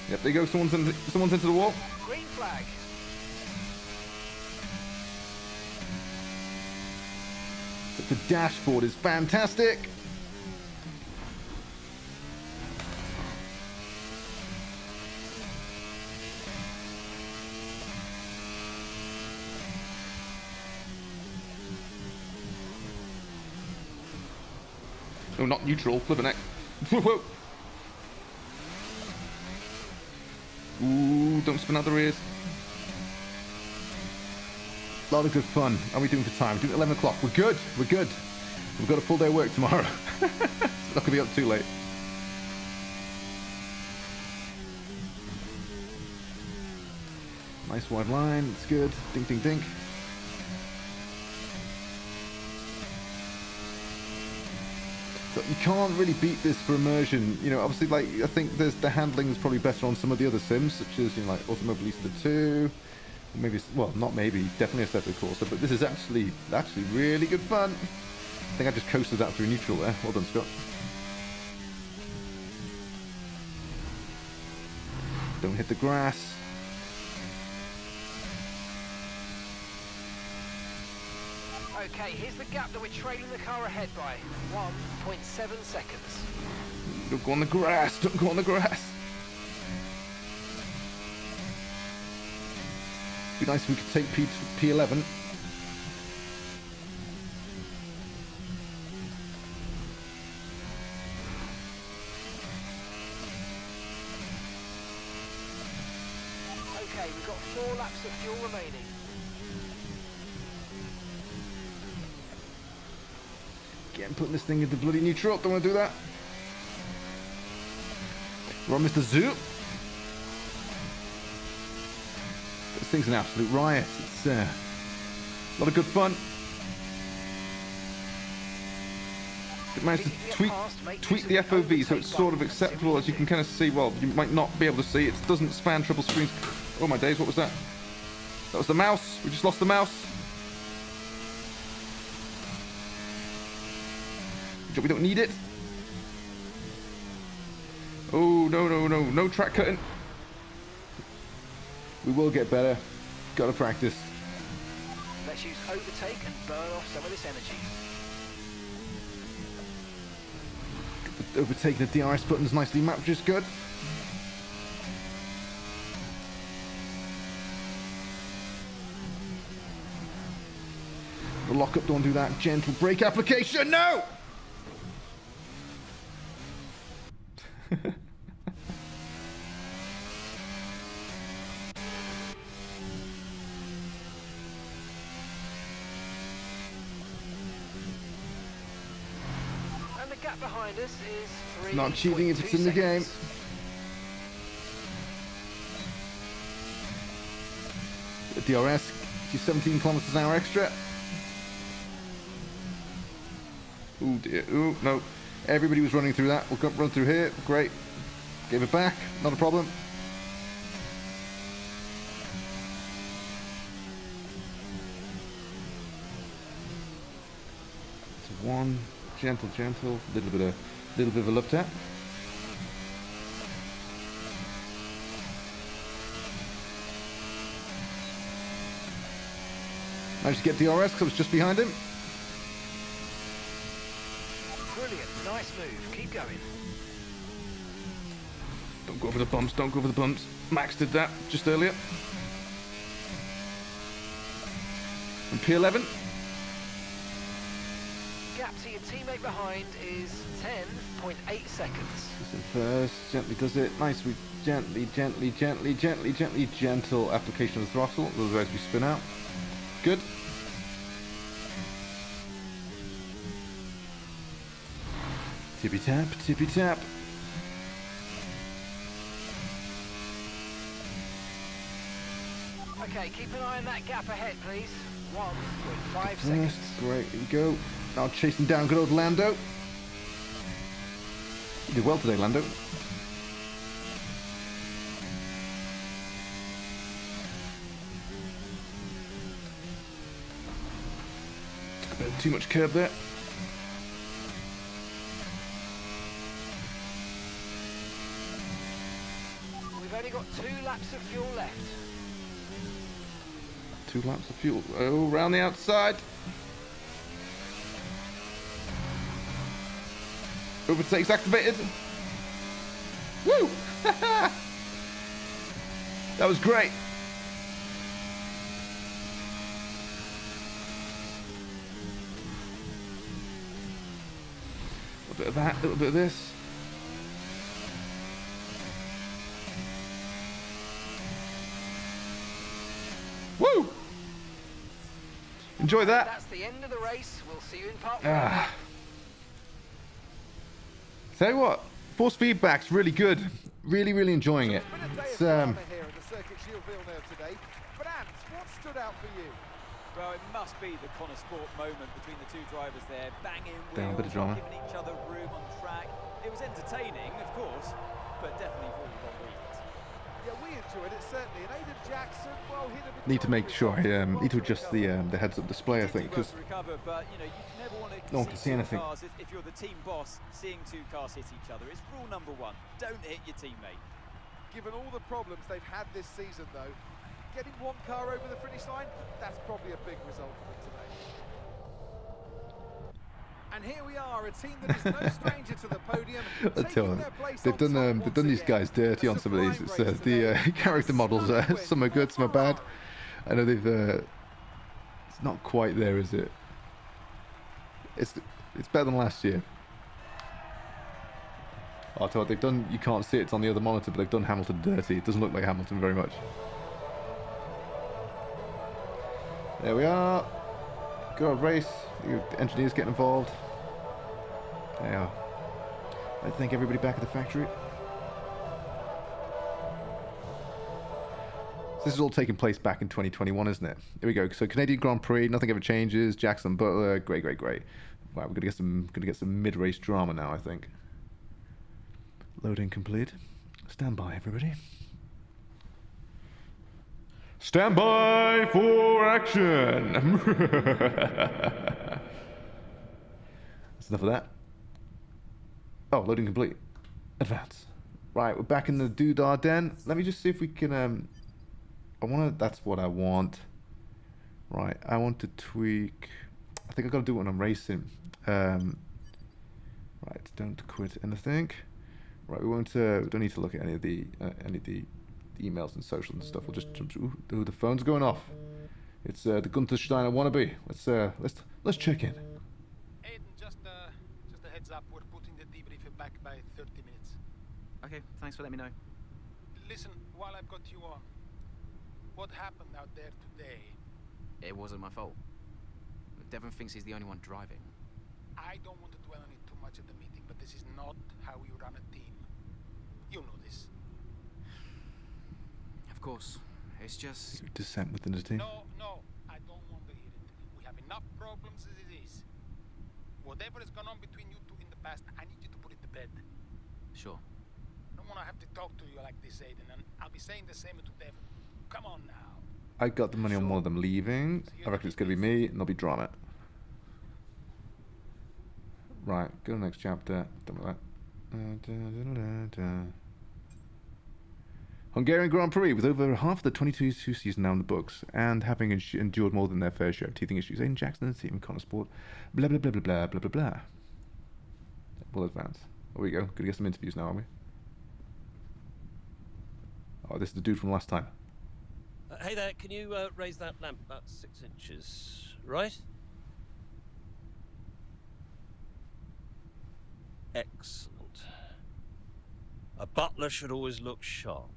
Yep, there you go. Someone's into the wall. Green flag. The dashboard is fantastic. Oh, not neutral. Flipping it. Whoa. Ooh, don't spin out the rears. A lot of good fun. How are we doing for time? We're doing 11 o'clock. We're good. We're good. We've got a full day of work tomorrow. Not going to be up too late. Nice wide line. It's good. Ding, ding, ding. So you can't really beat this for immersion. You know, obviously, like, I think the handling is probably better on some of the other sims, such as, you know, like Automobilista 2. Maybe, well, not maybe, definitely Assetto Corsa, but this is actually really good fun. I think I just coasted that through neutral there. Well done, Scott. Don't hit the grass. Okay, here's the gap that we're trailing the car ahead by. 1.7 seconds. Don't go on the grass. Don't go on the grass. Be nice if we could take P11. Okay, we've got 4 laps of fuel remaining. Again, putting this thing into bloody neutral. Don't want to do that. We're on Mr. Zoo. This thing's an absolute riot. It's a lot of good fun. It managed to tweak the FOV so it's sort of acceptable, as you can kind of see. Well, you might not be able to see. It doesn't span triple screens. Oh my days, what was that? That was the mouse. We just lost the mouse. We don't need it. Oh, no, no, no. No track cutting. We will get better. Gotta practice. Let's use overtake and burn off some of this energy. Overtaking the DRS buttons nicely mapped, which is good. The lockup, don't do that. Gentle brake application. No! And the gap behind us is 3. Not cheating if it's in the game. The DRS, 17 kilometers an hour extra. Oh dear. Oh no. Everybody was running through that. We'll run through here. Great. Gave it back. Not a problem. It's one. Gentle, gentle. Little bit of a love tap. Managed to get DRS because I was just behind him. Brilliant. Nice move. Keep going. Don't go over the bumps. Don't go over the bumps. Max did that just earlier. And P11. Gap to your teammate behind is 10.8 seconds. Just in first. Gently does it. Nice. We gently, gently, gently, gently, gently, gentle application of the throttle. Otherwise we spin out. Good. Tippy tap, tippy tap. Okay, keep an eye on that gap ahead, please. 1.5 seconds. Great, here we go. Now chasing down good old Lando. You did well today, Lando. Took a bit too much curb there. We've only got 2 laps of fuel left. 2 laps of fuel. Oh, round the outside. Overtakes activated. Woo! That was great. little bit of that, a little bit of this. Woo! Enjoy that. That's the end of the race. We'll see you in part 1. Tell you what, force feedback's really good. Really, really enjoying it. It's here at the Circuit Gilles Villeneuve today. But Ant, what stood out for you? Well, it must be the Connor Sport moment between the two drivers there, banging Down, a bit of drama. giving each other room on track. It was entertaining, of course, but definitely for the wrong reasons. Yeah, we enjoyed it certainly. And Aiden Jackson, well, he'd have need to make sure I need to adjust the heads-up display, I think, because but you know, you never want to no one can see anything. Cars if you're the team boss, seeing two cars hit each other. It's rule number 1. Don't hit your teammate. Given all the problems they've had this season, though, getting one car over the finish line, that's probably a big result for them today. And here we are, a team that is no stranger to the podium. I tell them, they've done these guys dirty on some of these. It's, the character models, some are good, some are bad. I know they've. It's not quite there, is it? It's better than last year. I'll tell you what they've done. You can't see it, it's on the other monitor, but they've done Hamilton dirty. It doesn't look like Hamilton very much. There we are. Go race. The engineers getting involved. There we are. I think everybody back at the factory. So this is all taking place back in 2021, isn't it? Here we go. So Canadian Grand Prix, nothing ever changes. Jackson Butler, great. Wow, we're gonna get some mid-race drama now, I think. Loading complete. Stand by, everybody. Stand by for action. That's enough of that. Oh, loading complete. Advance. Right, we're back in the Doodah Den. Let me just see if we can. That's what I want. Right, I want to tweak. I think I gotta do it when I'm racing. Right, don't quit anything. Right, we don't need to look at any of the emails and social and stuff. We'll just jump to. Ooh, the phone's going off. It's the Gunther Steiner wannabe. Let's check in. Aiden, just a heads up. We're putting the debriefer back by 30 minutes. Okay, thanks for letting me know. Listen, while I've got you on, what happened out there today? It wasn't my fault. Devon thinks he's the only one driving. I don't want to dwell on it too much at the meeting, but this is not how you run a team. You know this. Of course. It's just... Dissent within the team? No, I don't want to hear it. We have enough problems as it is. Whatever has gone on between you two in the past, I need you to put it to bed. Sure. I don't want to have to talk to you like this, Aiden, and I'll be saying the same to Devon. Come on now. I got the money on one of them leaving. I reckon it's going to be me, and there'll be drama. Right, go to the next chapter. Done with that. Hungarian Grand Prix, with over half of the 2022 season now in the books, and having endured more than their fair share of teething issues. Aiden Jackson and the team, Connor Sport, blah blah blah blah blah blah blah blah. We'll advance. There we go. Gonna get some interviews now, aren't we? Oh, this is the dude from last time. Hey there, can you raise that lamp about 6 inches, right? Excellent. A butler should always look sharp.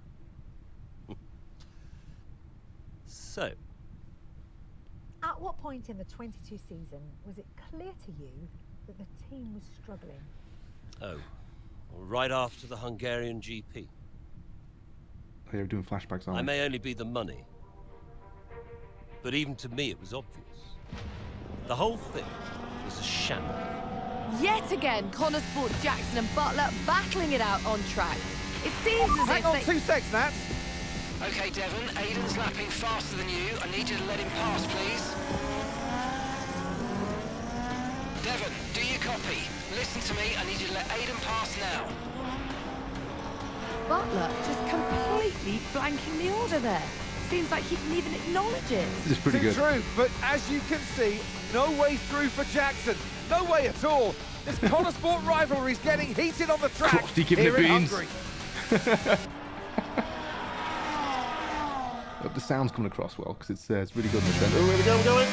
So. At what point in the 22 season was it clear to you that the team was struggling? Oh, well, right after the Hungarian GP. Oh, you're doing flashbacks, aren't I we? may only be the money, but even to me it was obvious. The whole thing was a shambles. Yet again, Connor Sport, Jackson and Butler battling it out on track. It seems as Hang if on they... 2 seconds, Nat. Okay, Devon, Aiden's lapping faster than you. I need you to let him pass, please. Devon, do you copy? Listen to me, I need you to let Aiden pass now. Butler just completely blanking the order there. Seems like he didn't even acknowledge it. This is pretty good. True, but as you can see, no way through for Jackson. No way at all. This Connor Sport rivalry is getting heated on the track Crofty giving here it in beans. Hungary. Hope the sound's coming across well, because it's really good in this end. Oh, here we go, we're going!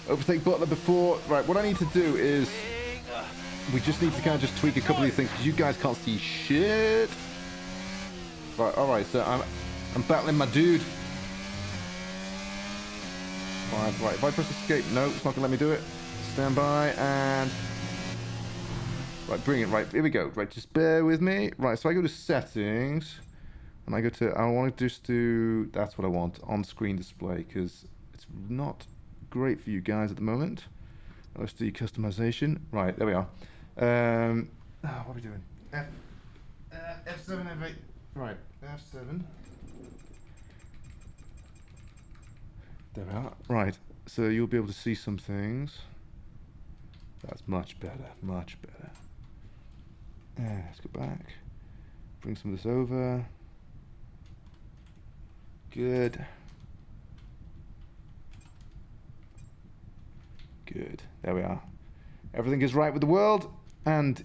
Overtake Butler before... Right, what I need to do is... we just need to kind of just tweak a couple of these things because you guys can't see shit. Right, alright, so I'm battling my dude. Right, if I press escape, no, it's not gonna let me do it. Stand by and right, bring it. Right, here we go. Right, just bear with me. Right, so I go to settings and I go to, I want to just do, that's what I want, on-screen display, because it's not great for you guys at the moment. Let's do customization. Right, there we are. What are we doing? F7, F8. Right, F7. There we are. Right, so you'll be able to see some things. That's much better, much better. Let's go back. Bring some of this over. Good. Good. There we are. Everything is right with the world, and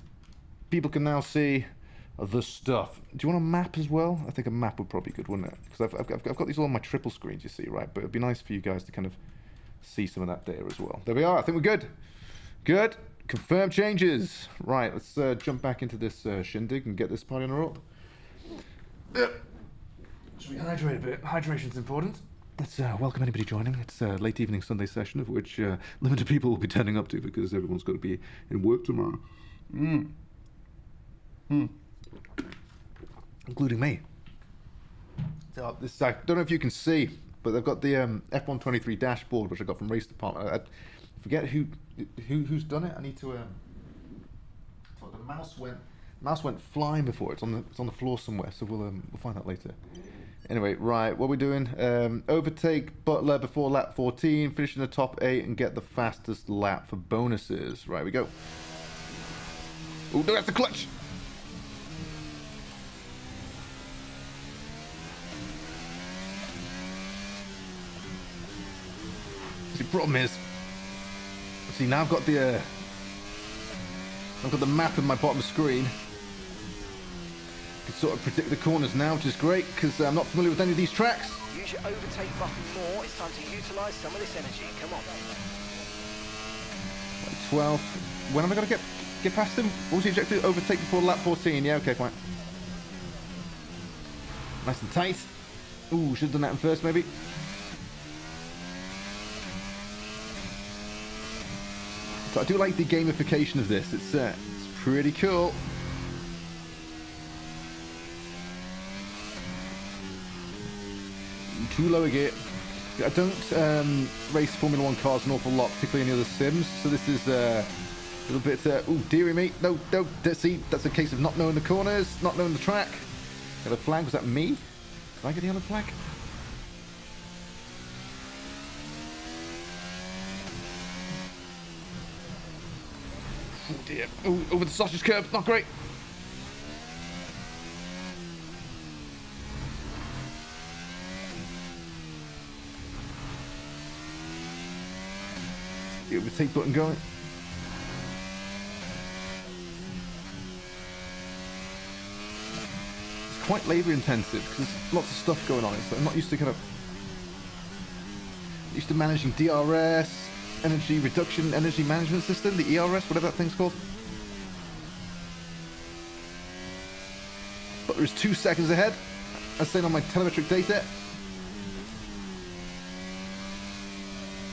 people can now see the stuff. Do you want a map as well? I think a map would probably be good, wouldn't it? Because I've got these all on my triple screens, you see, right? But it'd be nice for you guys to kind of see some of that data as well. There we are. I think we're good. Good. Confirm changes. Right, let's jump back into this shindig and get this party on a roll. Should we hydrate a bit? Hydration's important. Let's welcome anybody joining. It's a late evening Sunday session of which limited people will be turning up to because everyone's got to be in work tomorrow. Including me. So this, I don't know if you can see, but they've got the F123 dashboard which I got from Race Department. I forget who's done it. I need to. The mouse went flying before. It's on the floor somewhere, so we'll find out later. Anyway, right, what are we doing? Overtake Butler before lap 14, finish in the top 8 and get the fastest lap for bonuses. Right, we go. Oh, no, that's the clutch! The problem is, see, now I've got the map in my bottom screen. Can sort of predict the corners now, which is great because I'm not familiar with any of these tracks. Use your overtake button more. It's time to utilise some of this energy. Come on. 12. When am I going to get past him? What was the objective? Overtake before lap 14. Yeah, okay, fine. Nice and tight. Ooh, should have done that in first, maybe. So I do like the gamification of this. It's pretty cool. Too low a gear. I don't race Formula 1 cars an awful lot, particularly in the other sims, so this is a little bit, ooh, dearie me. No, see, that's a case of not knowing the corners, not knowing the track. Yellow flag, was that me? Did I get the yellow flag? Oh dear, oh, over the sausage curb, not great. Get the take button going. It's quite labour intensive because there's lots of stuff going on. So I'm not used to managing DRS, energy reduction, energy management system, the ERS, whatever that thing's called. But there's 2 seconds ahead, as seen on my telemetric data.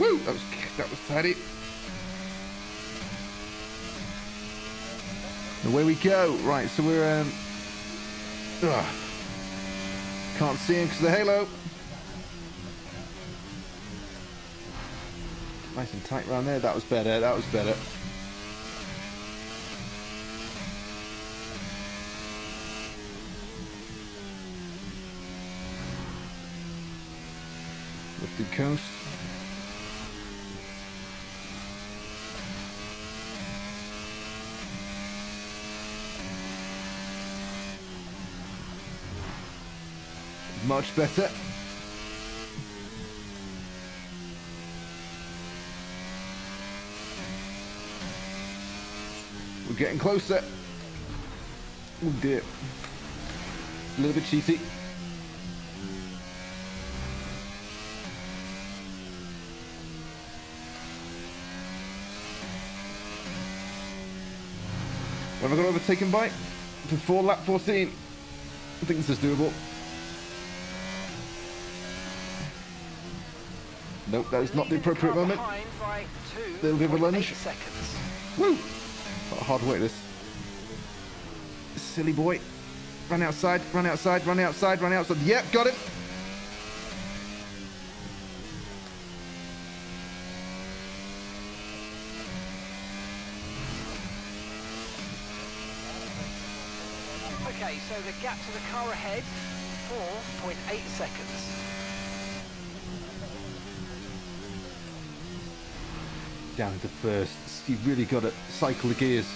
Woo! That was tidy. Away we go. Right, so we're can't see him because of the halo. Nice and tight around there. That was better. That was better. Lifted coast. Much better. We're getting closer. Oh dear. A little bit cheaty. What have I got overtaken by? Before lap 14. I think this is doable. Nope, that is not the appropriate moment. Little bit of a lunge. Woo! What a hard way this. Silly boy. Run outside, run outside, run outside, run outside. Yep, got it. Okay, so the gap to the car ahead, 4.8 seconds. Down into first. You've really got to cycle the gears.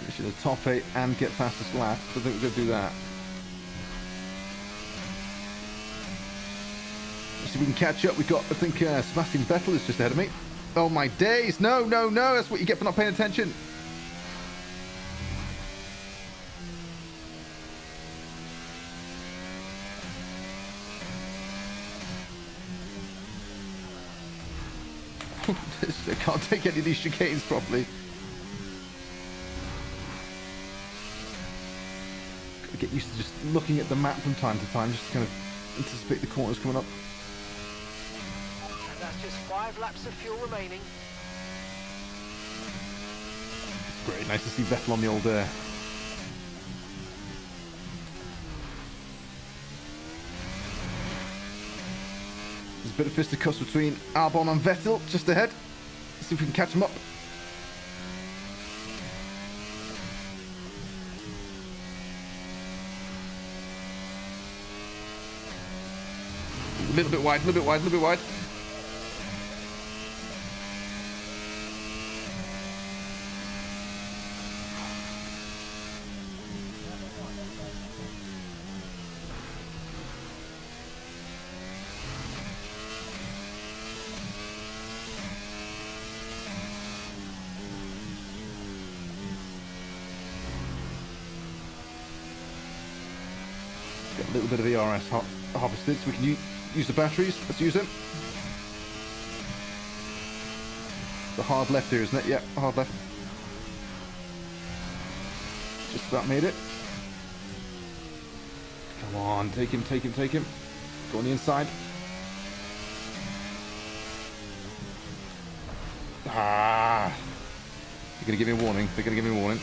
Finish in the top 8 and get fastest lap. So I think we're going to do that. Let's see if we can catch up. We've got, I think, Sebastian Vettel is just ahead of me. Oh my days. No, no, no. That's what you get for not paying attention. I can't take any of these chicanes properly. Gotta get used to just looking at the map from time to time, just to kind of anticipate the corners coming up. And that's just 5 laps of fuel remaining. Great, nice to see Vettel on the old air. There's a bit of fisticuffs between Albon and Vettel, just ahead. Let's see if we can catch them up. A little bit wide, a little bit wide, a little bit wide. Got a little bit of ERS harvested, so we can use the batteries. Let's use them. The hard left here, isn't it? Yeah, hard left. Just about made it. Come on, take him, take him, take him. Go on the inside. Ah! They're going to give me a warning. They're going to give me a warning.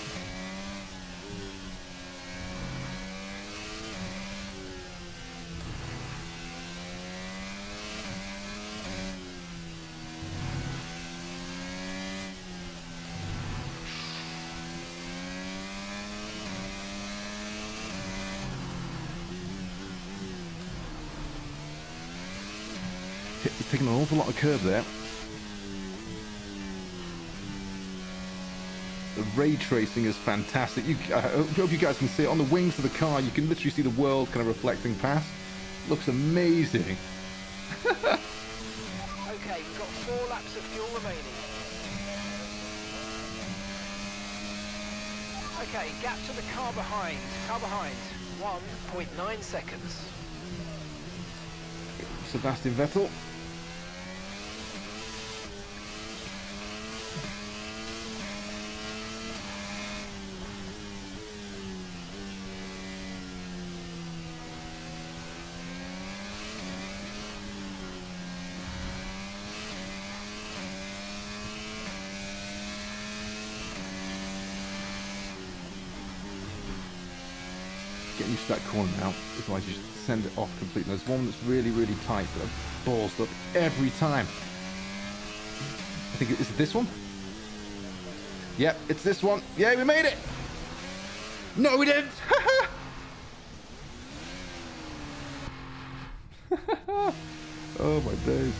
He's taking an awful lot of curb there. The ray tracing is fantastic. I hope you guys can see it. On the wings of the car, you can literally see the world kind of reflecting past. Looks amazing. Okay, we've got 4 laps of fuel remaining. Okay, gap to the car behind. Car behind, 1.9 seconds. Sebastian Vettel. Getting used to that corner now, otherwise you just send it off completely. There's one that's really, really tight, but balls up every time. I think is it this one? Yep, it's this one. Yeah, we made it! No, we didn't! Oh my days.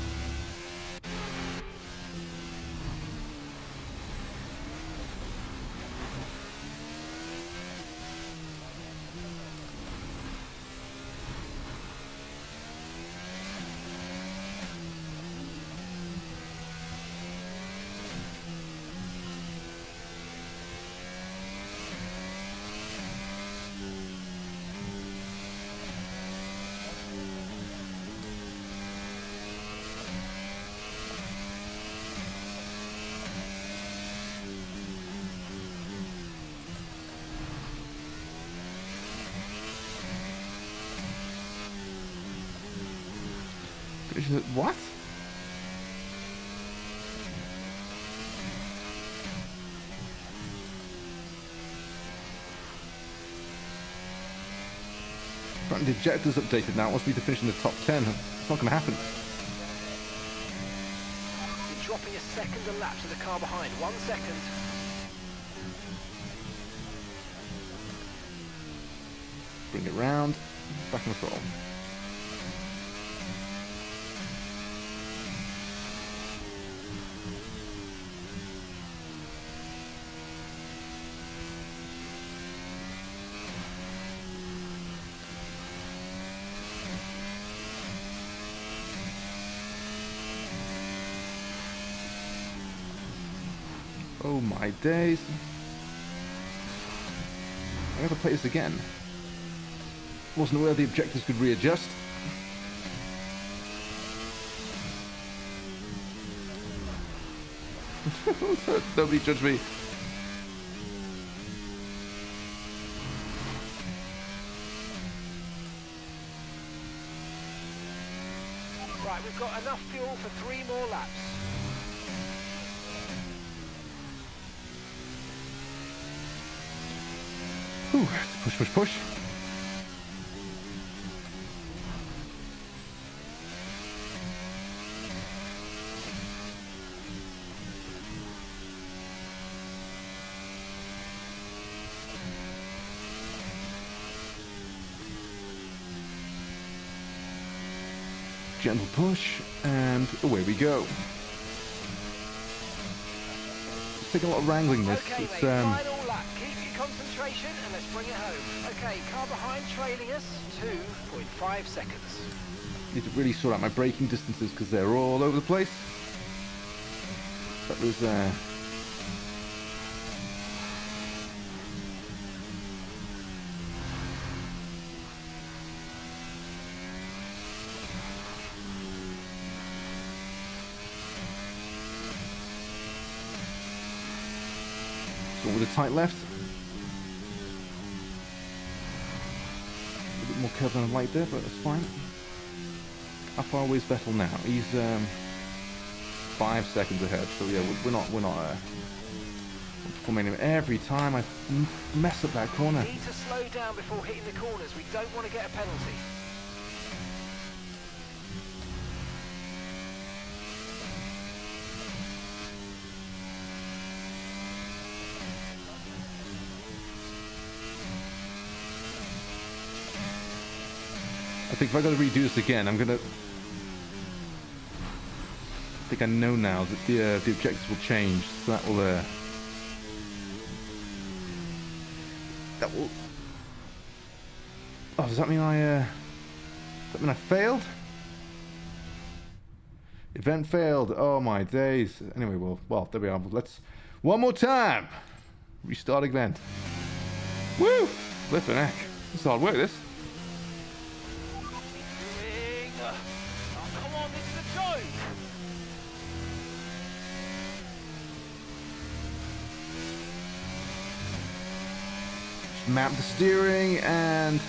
What? The ejector's updated now. It wants me to finish in the top 10. It's not going to happen. You're dropping a second a lap to the car behind. 1 second. Bring it round. Back on the throttle. Oh my days. I gotta play this again. Wasn't aware the objectives could readjust. Nobody judge me. Right, we've got enough fuel for 3 more laps. Whew, push, push, push. Gentle push, and away we go. It's taking a lot of wrangling this. Okay, it's, mate, final lap. Keep your concentration and let's bring it home. Okay, car behind trailing us, 2.5 seconds. Need to really sort out my braking distances because they're all over the place. That was with a tight left. A bit more curve than I'd like there, but that's fine. How far away is Vettel now? He's 5 seconds ahead. So yeah, we're not performing him. Every time I mess up that corner. Need to slow down before hitting the corners. We don't want to get a penalty. I think if I got to redo this again, I'm gonna. I think I know now that the objectives will change. So that will. That will. Oh, does that mean I? Does that mean I failed? Event failed. Oh my days. Anyway, well, there we are. Let's one more time. Restart event. Woo! Flippin' heck. It's hard work, this. Map the steering and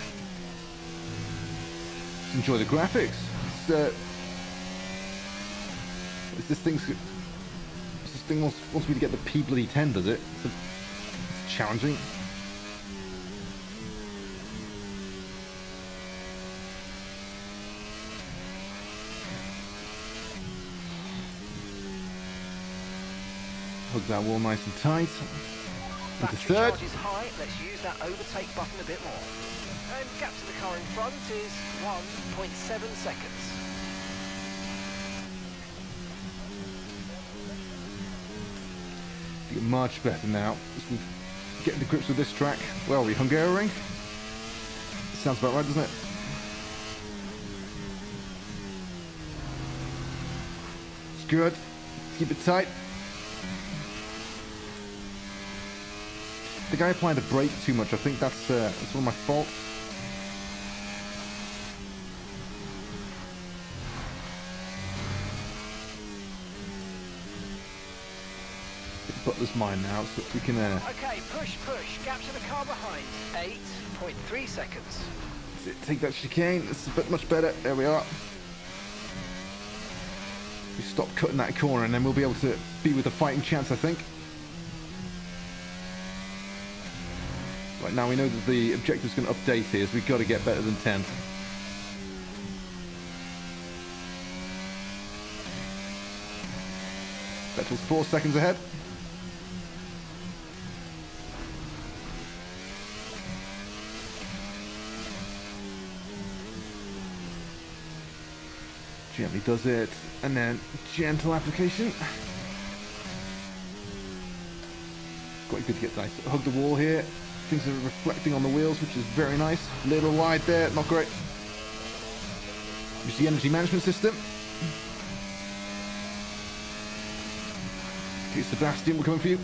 enjoy the graphics. This thing wants me to get the P bloody 10, does it? It's challenging. Hug that wall nice and tight. Into third. Charge is high. Let's use that overtake button a bit more. And gap to the car in front is 1.7 seconds. Feel much better now. Getting to grips with this track. Where are we? Hungaroring? Sounds about right, doesn't it? It's good. Keep it tight. The guy applied the brake too much. I think that's one of my faults. Butler's mine now, so we can. Okay, push. Gap to the car behind. 8.3 seconds. Take that chicane. It's a bit much better. There we are. We stop cutting that corner and then we'll be able to be with a fighting chance, I think. Right now we know that the objective's going to update here, so we've got to get better than 10th. Vettel's 4 seconds ahead. Gently does it, and then gentle application. Quite good to get nice. Hug the wall here. Things are reflecting on the wheels, which is very nice. Little wide there, not great. Use the energy management system. Okay, Sebastian, we're coming for you.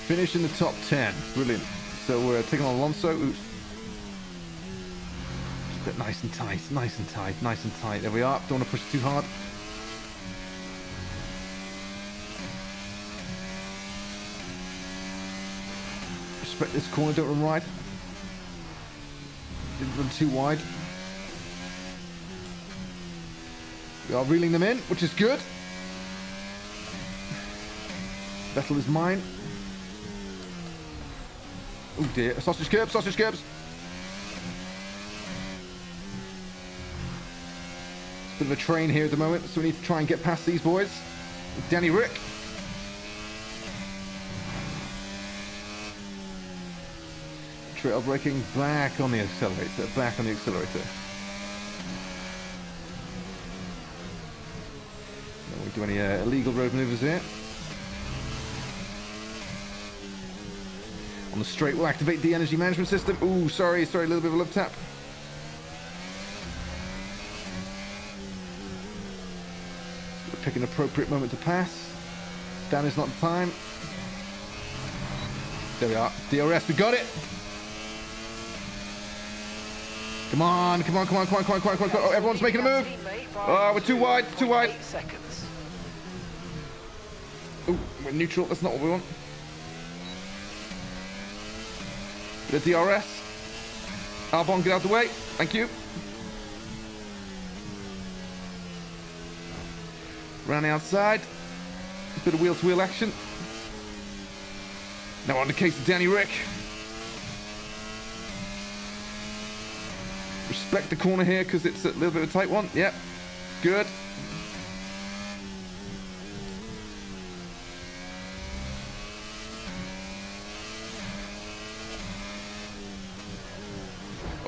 Finish in the top 10. Brilliant. So we're taking on Alonso. Oops. Just a bit nice and tight, nice and tight, nice and tight. There we are. Don't want to push it too hard. Respect this corner, don't run wide. Didn't run too wide. We are reeling them in, which is good. Vettel is mine. Oh dear, sausage curbs, sausage curbs. It's a bit of a train here at the moment, so we need to try and get past these boys. Danny Rick. Trail braking, back on the accelerator, back on the accelerator. Don't we do any illegal road maneuvers here. On the straight, we'll activate the energy management system. Ooh, sorry, a little bit of a love tap. We'll pick an appropriate moment to pass. Down is not the time. There we are. DRS, we got it. Come on, come on, come on, come on, come on, come on, come on. Oh, everyone's making a move. Oh, we're too wide, too wide. Ooh, we're neutral, that's not what we want. The DRS. Albon, get out the way. Thank you. Round the outside. A bit of wheel-to-wheel action. Now on the case of Danny Rick. Respect the corner here because it's a little bit of a tight one. Yep. Good.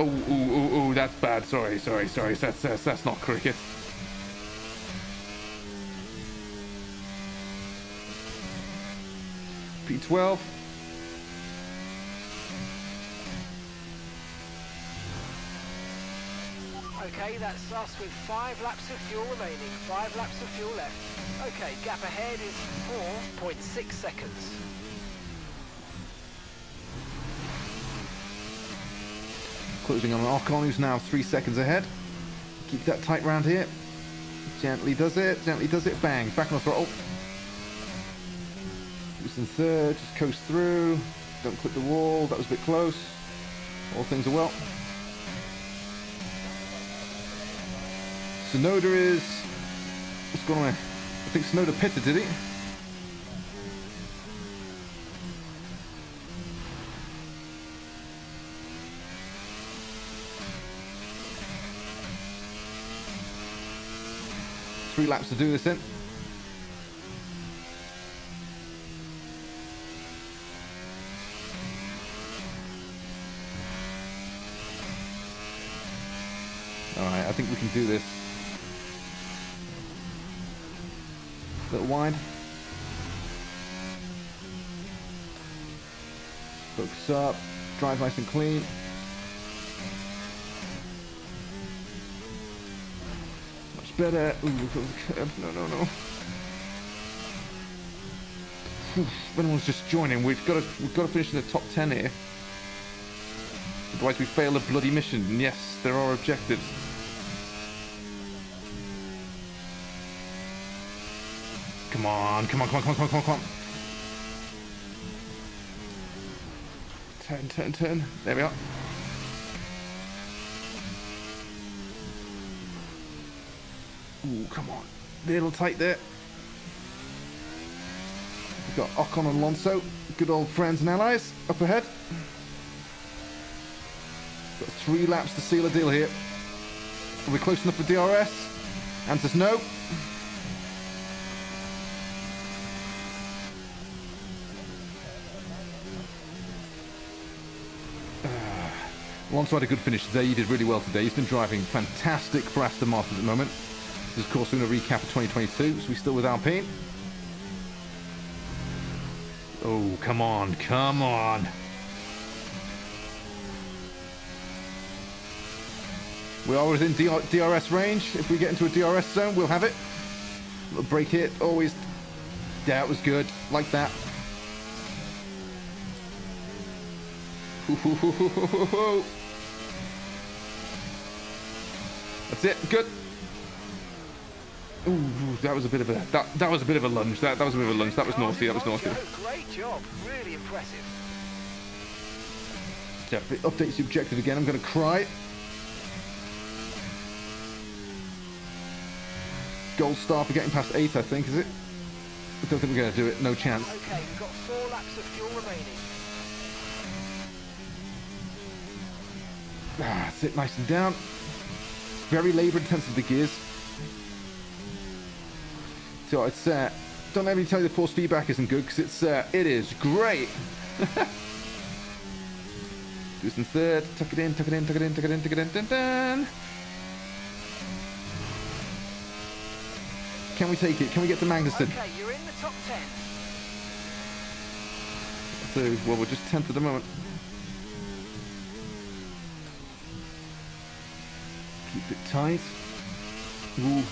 Oh, that's bad. Sorry. That's not cricket. P12. Okay, that's us with 5 laps of fuel remaining. 5 laps of fuel left. Okay, gap ahead is 4.6 seconds. Closing on Ocon, who's now 3 seconds ahead. Keep that tight round here. Gently does it, bang, back on the throttle. Who's in third, just coast through. Don't clip the wall, that was a bit close. All things are well. Tsunoda is... What's going on there? I think Tsunoda pitted, did he? Three laps to do this in. Alright, I think we can do this. A little wide. Focus up. Drive nice and clean. Much better. Ooh, look at the curb. No. If anyone's just joining, we've got to finish in the top 10 here. Otherwise we fail a bloody mission. And yes, there are objectives. Come on. Turn. There we are. Ooh, come on. Little tight there. We've got Ocon and Alonso, good old friends and allies, up ahead. Got 3 laps to seal a deal here. Are we close enough for DRS? Answer's no. Alonso had a good finish today. He did really well today. He's been driving fantastic for Aston Martin at the moment. This is, of course, doing a recap of 2022, so we're still with Alpine. Oh, come on. We are within DRS range. If we get into a DRS zone, we'll have it. A little brake hit, always. Yeah, it was good. Like that. That's it. Good. Ooh, that was a bit of a that was a bit of a lunge. That was a bit of a lunge. That was naughty. Great job. Really impressive. Yeah, update subjective again. I'm going to cry. Gold star for getting past 8, I think, is it? I don't think we're going to do it. No chance. Okay, we've got 4 laps of fuel remaining. That's it, nice and down. Very labour-intensive, the gears. So it's don't let me tell you the force feedback isn't good, because it is great. Do some third, tuck it in. Dun. Can we take it? Can we get to Magnussen? Okay, you're in the top 10. So, well, we're just 10th at the moment. Keep it tight. Ooh.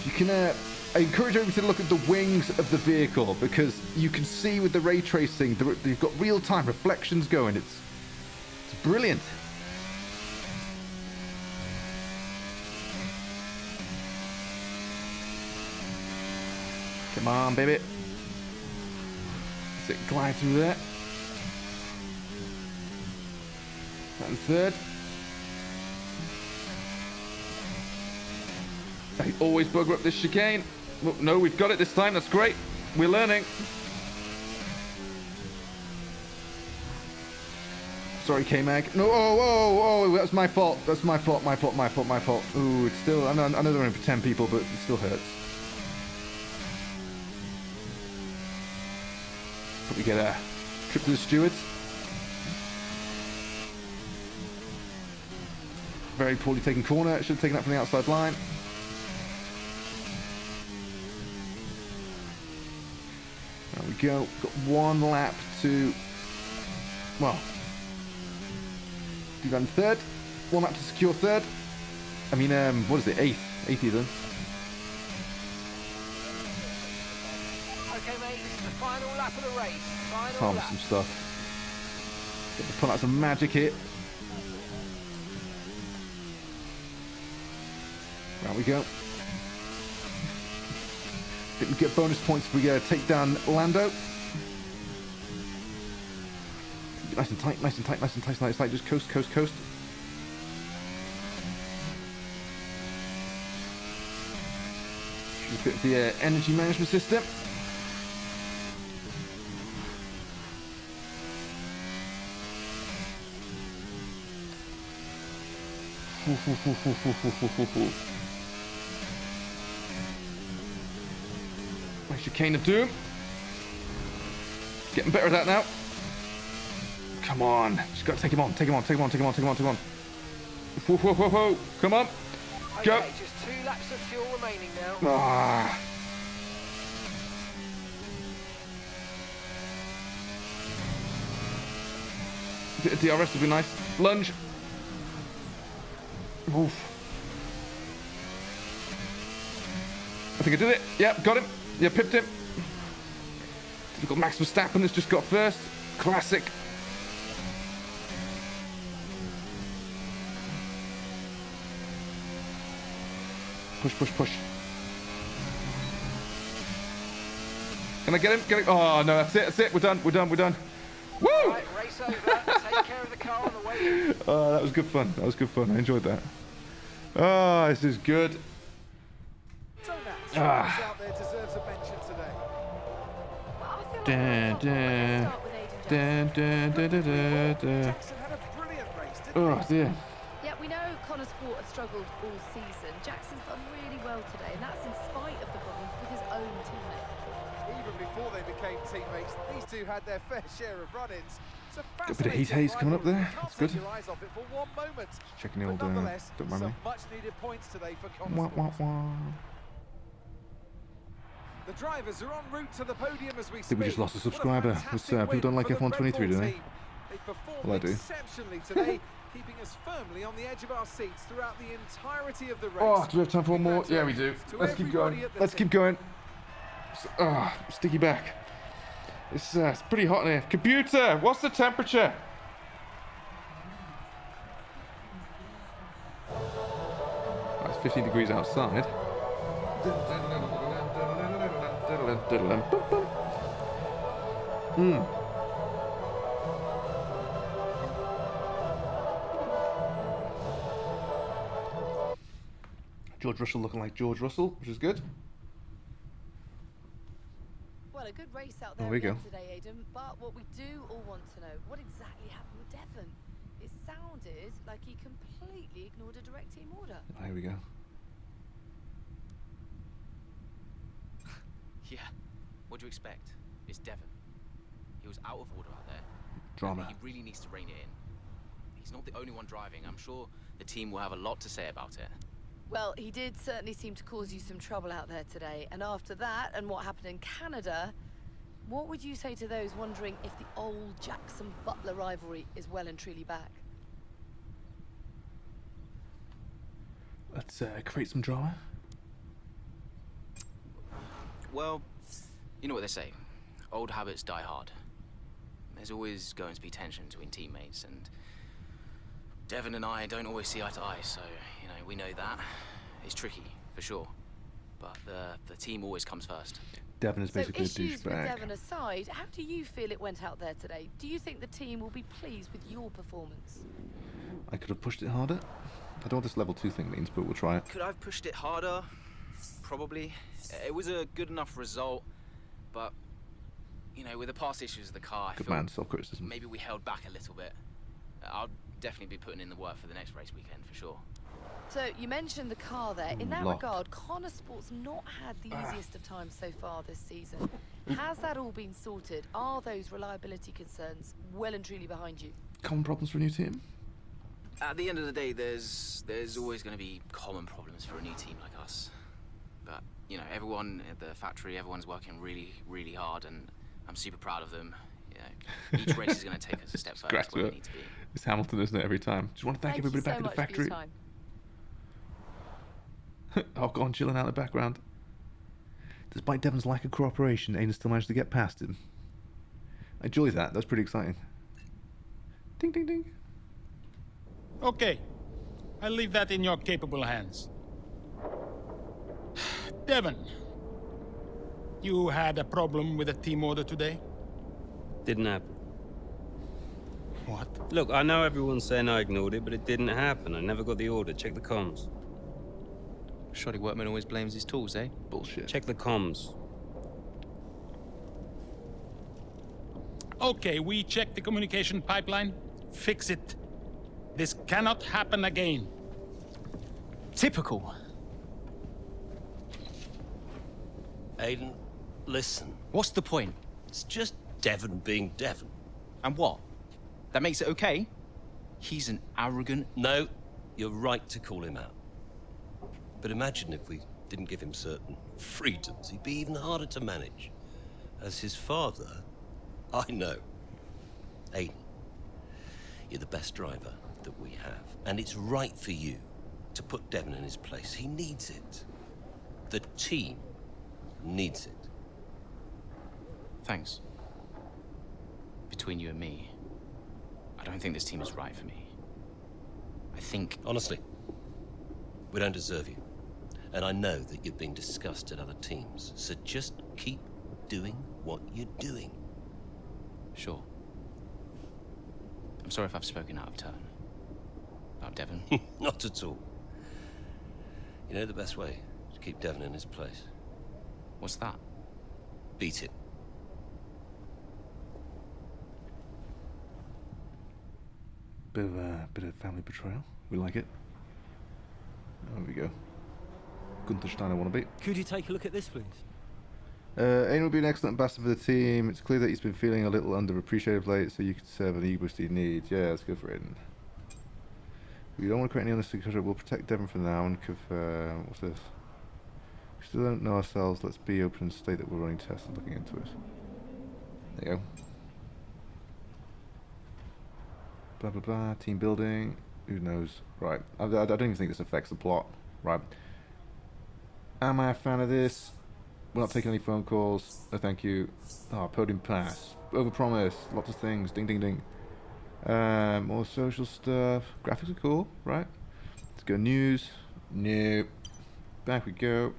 You can, I encourage everyone to look at the wings of the vehicle, because you can see with the ray tracing, you've got real-time reflections going. It's brilliant. Come on, baby. Let's glide through there. And third. They always bugger up this chicane. Well, no, we've got it this time. That's great. We're learning. Sorry, K-Mag. No, oh, that's my fault. That's my fault. Ooh, it's still, I know they're only for 10 people, but it still hurts. Probably get a trip to the stewards. Very poorly taken corner. Should have taken that from the outside line. There we go. Got 1 lap to, well, do that in third. 1 lap to secure third. I mean, what is it? 8th. 8th even. Okay, mate, this is the final lap of the race. Final lap. Some stuff. Got to pull out some magic here. There we go. Think we get bonus points if we take down Lando. Nice and tight. Just coast. Should fit the energy management system. Nice chicane of doom. Getting better at that now. Come on. Just got to take him on. Whoa. Come on. Go. Okay, just 2 laps of fuel remaining now. Ah. DRS would be nice. Lunge. Oof. I think I did it. Yep, got him. Yeah, pipped him. We've got Max Verstappen that's just got first. Classic. Push. Can I get him? Oh, no, that's it. We're done. Woo! Right, race Race over. Take care of the car on the way in. Oh, that was good fun. That was good fun. I enjoyed that. Oh, this is good. So now, out there deserves a mention today. Dun, dun, dun, dun, dun, dun, dun, dun. Jackson had a brilliant race, didn't Oh, dear. Yeah, we know Connor Sport has struggled all season. Jackson's done really well today, and that's in spite of the problems with his own teammate. Even before they became teammates, these two had their fair share of run-ins. It's Got a bit of heat haze coming up there. That's good. Your eyes off it for one moment. Checking the But old nonetheless, don't mind me. some much-needed points today for Connor Wah, wah, Sport. wah. The drivers are en route to the podium as we I think speak. we just lost a What subscriber. fantastic People don't win like for the F1 Red 23, Bull do they? team. They performed Well, I do. exceptionally today, keeping us firmly on the edge of our seats throughout the entirety of the race. Oh, do we have time for one more? Yeah, we do. Let's keep going. Let's keep going. Oh, sticky back. It's pretty hot in here. Computer, what's the temperature? It's 15 degrees outside. George Russell looking like George Russell, which is good. Well, a good race out there There we again go. today, Aidan. But what we do all want to know, what exactly happened with Devon? It sounded like he completely ignored a direct team order. Oh, here we go. Yeah. What do you expect? It's Devon. He was out of order out there. Drama. He really needs to rein it in. He's not the only one driving. I'm sure the team will have a lot to say about it. Well, he did certainly seem to cause you some trouble out there today. And after that, and what happened in Canada, what would you say to those wondering if the old Jackson-Butler rivalry is well and truly back? Let's create some drama. Well, you know what they say. Old habits die hard. There's always going to be tension between teammates, and Devon and I don't always see eye to eye, so, you know, we know that. It's tricky, for sure. But the team always comes first. Devon is basically so a issues with douchebag. Devon aside, how do you feel it went out there today? Do you think the team will be pleased with your performance? I could have pushed it harder. I don't know what this level 2 thing means, but we'll try it. Could I have pushed it harder? Probably. It was a good enough result, but, you know, with the past issues of the car, Good I feel man, self-criticism. maybe we held back a little bit. I'll definitely be putting in the work for the next race weekend, for sure. So, you mentioned the car there. In that Locked. regard, Connor Sport's not had the easiest of times so far this season. Has that all been sorted? Are those reliability concerns well and truly behind you? Common problems for a new team? At the end of the day, there's always going to be common problems for a new team like us. But, you know, everyone at the factory, everyone's working really, really hard, and I'm super proud of them. You know, each race is going to take us a step further to where we need to be. It's Hamilton, isn't it, every time? Just want to thank everybody back at the factory. Ocon chilling out in the background. Despite Devon's lack of cooperation, Aidan still managed to get past him. I enjoy that. That's pretty exciting. Ding, ding, ding. Okay, I'll leave that in your capable hands. Devon, you had a problem with a team order today? Didn't happen. What? Look, I know everyone's saying I ignored it, but it didn't happen. I never got the order. Check the comms. Shoddy workman always blames his tools, eh? Bullshit. Check the comms. Okay, we checked the communication pipeline. Fix it. This cannot happen again. Typical. Aidan, listen. What's the point? It's just Devon being Devon. And what? That makes it okay? He's an arrogant... No, you're right to call him out. But imagine if we didn't give him certain freedoms. He'd be even harder to manage. As his father, I know. Aidan, you're the best driver that we have. And it's right for you to put Devon in his place. He needs it. The team needs it. Thanks. Between you and me, I don't think this team is right for me. I think... Honestly, we don't deserve you. And I know that you're being discussed at other teams. So just keep doing what you're doing. Sure. I'm sorry if I've spoken out of turn. About Devon. Not at all. You know the best way to keep Devon in his place? What's that? Beat it. Bit of family betrayal. We like it. There we go. Gunther Steiner wannabe. Could you take a look at this, please? Aiden will be an excellent ambassador for the team. It's clear that he's been feeling a little underappreciated of late, so you could serve an ego boost he needs. Yeah, let's go for Aiden. We don't want to create any unnecessary pressure. We'll protect Devon for now and confirm. What's this? We still don't know ourselves. Let's be open and state that we're running tests and looking into it. There you go. Blah blah blah. Team building. Who knows? Right. I don't even think this affects the plot. Right. Am I a fan of this? We're not taking any phone calls. No, thank you. Oh, podium pass. Overpromise. Lots of things. Ding ding ding. More social stuff. Graphics are cool, right? Let's go news. Nope. Back we go.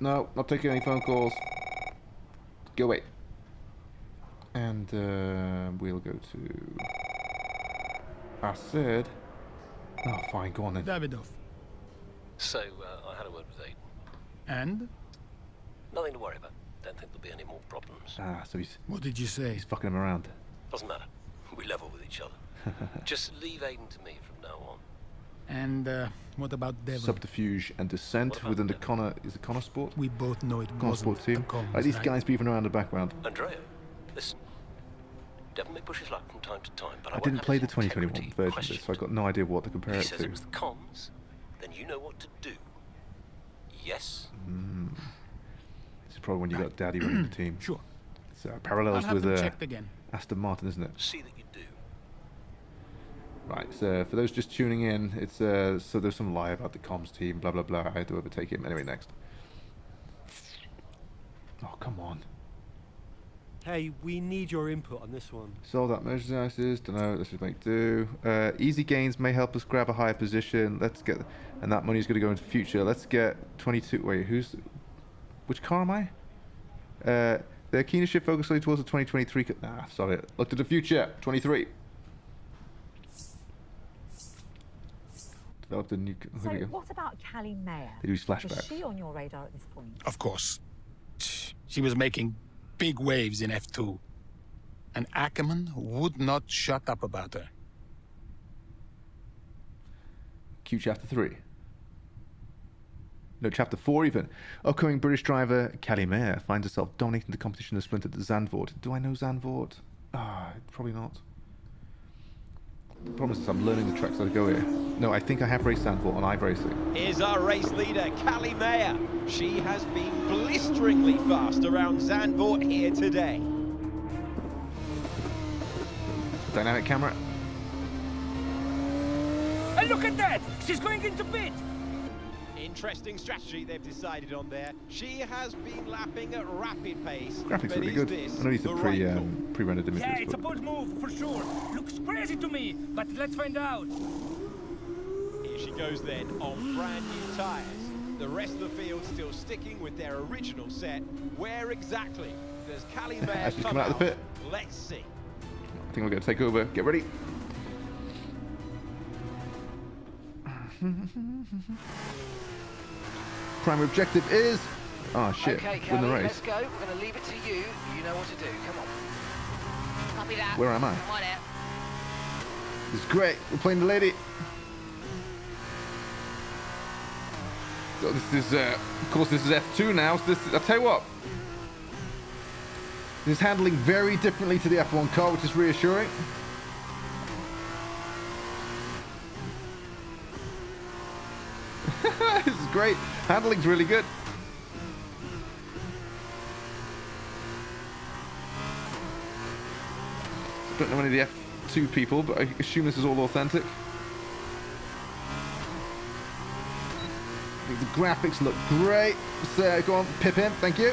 No, not taking any phone calls. Go away. And we'll go to. I said. Oh, fine. Go on then. Davidoff. So, I had a word with Aiden. And? Nothing to worry about. Don't think there'll be any more problems. Ah, so he's. What did you say? He's fucking him around. Doesn't matter. We level with each other. Just leave Aiden to me from now on. And what about Devon? Subterfuge and dissent within the Connor. Is it Connor Sport? We both know it Connor wasn't Sport team. the comms, Like these right? guys beefing around in the background. Andrea, listen. Devon may push his luck from time to time, but I won't didn't have play his the 2021 integrity version of questioned. this, so I got no idea what to compare He it says to. it was the comms, then you know what to do. Yes? This is probably when you got Daddy running the team. Sure. It's parallels I'll have with them checked again. Aston Martin, isn't it? See that you do. Right, so for those just tuning in, it's so there's some lie about the comms team, blah blah blah. I had to overtake him. Anyway, next. Oh, come on. Hey, we need your input on this one. Solve that merchandises. Don't know. Let's just make do. Easy gains may help us grab a higher position. Let's get, and that money's going to go into the future. Let's get 22. Wait, which car am I? Their keener shift focus towards the 2023. Nah, sorry. Look to the future. 23. Developed a new. So Here we go. what about Callie Mayer? They do flashbacks. Was she on your radar at this point? Of course. She was making big waves in F2. And Ackerman would not shut up about her. Q chapter 3. No, chapter 4 even. Upcoming British driver Callie Mayer finds herself dominating the competition of sprint at Zandvoort. Do I know Zandvoort? Probably not. The problem is I'm learning the tracks as I go here. No, I think I have raced Zandvoort on iRacing. Here's our race leader, Callie Mayer. She has been blisteringly fast around Zandvoort here today. Dynamic camera. And look at that! She's going into pit! Interesting strategy they've decided on there. She has been lapping at rapid pace. Graphics but really is good. this I know these the are right call? pre-rendered images. Yeah, it's a but bold move, for sure. Looks crazy to me, but let's find out. Here she goes then on brand new tyres. The rest of the field still sticking with their original set. Where exactly does Callie Mayer As she's come coming out of the pit. Let's see. I think we're going to take over. Get ready. Primary objective is... Oh, shit. Okay, Win the Callie, race. let's go. We're going to leave it to you. You know what to do. Come on. Copy that. Where am I? Come on out. This is great. We're playing the lady. So this is, of course, this is F2 now. So I'll tell you what. This is handling very differently to the F1 car, which is reassuring. This is great. Handling's really good. Don't know any of the F2 people, but I assume this is all authentic. I think the graphics look great. So go on, pip him. Thank you.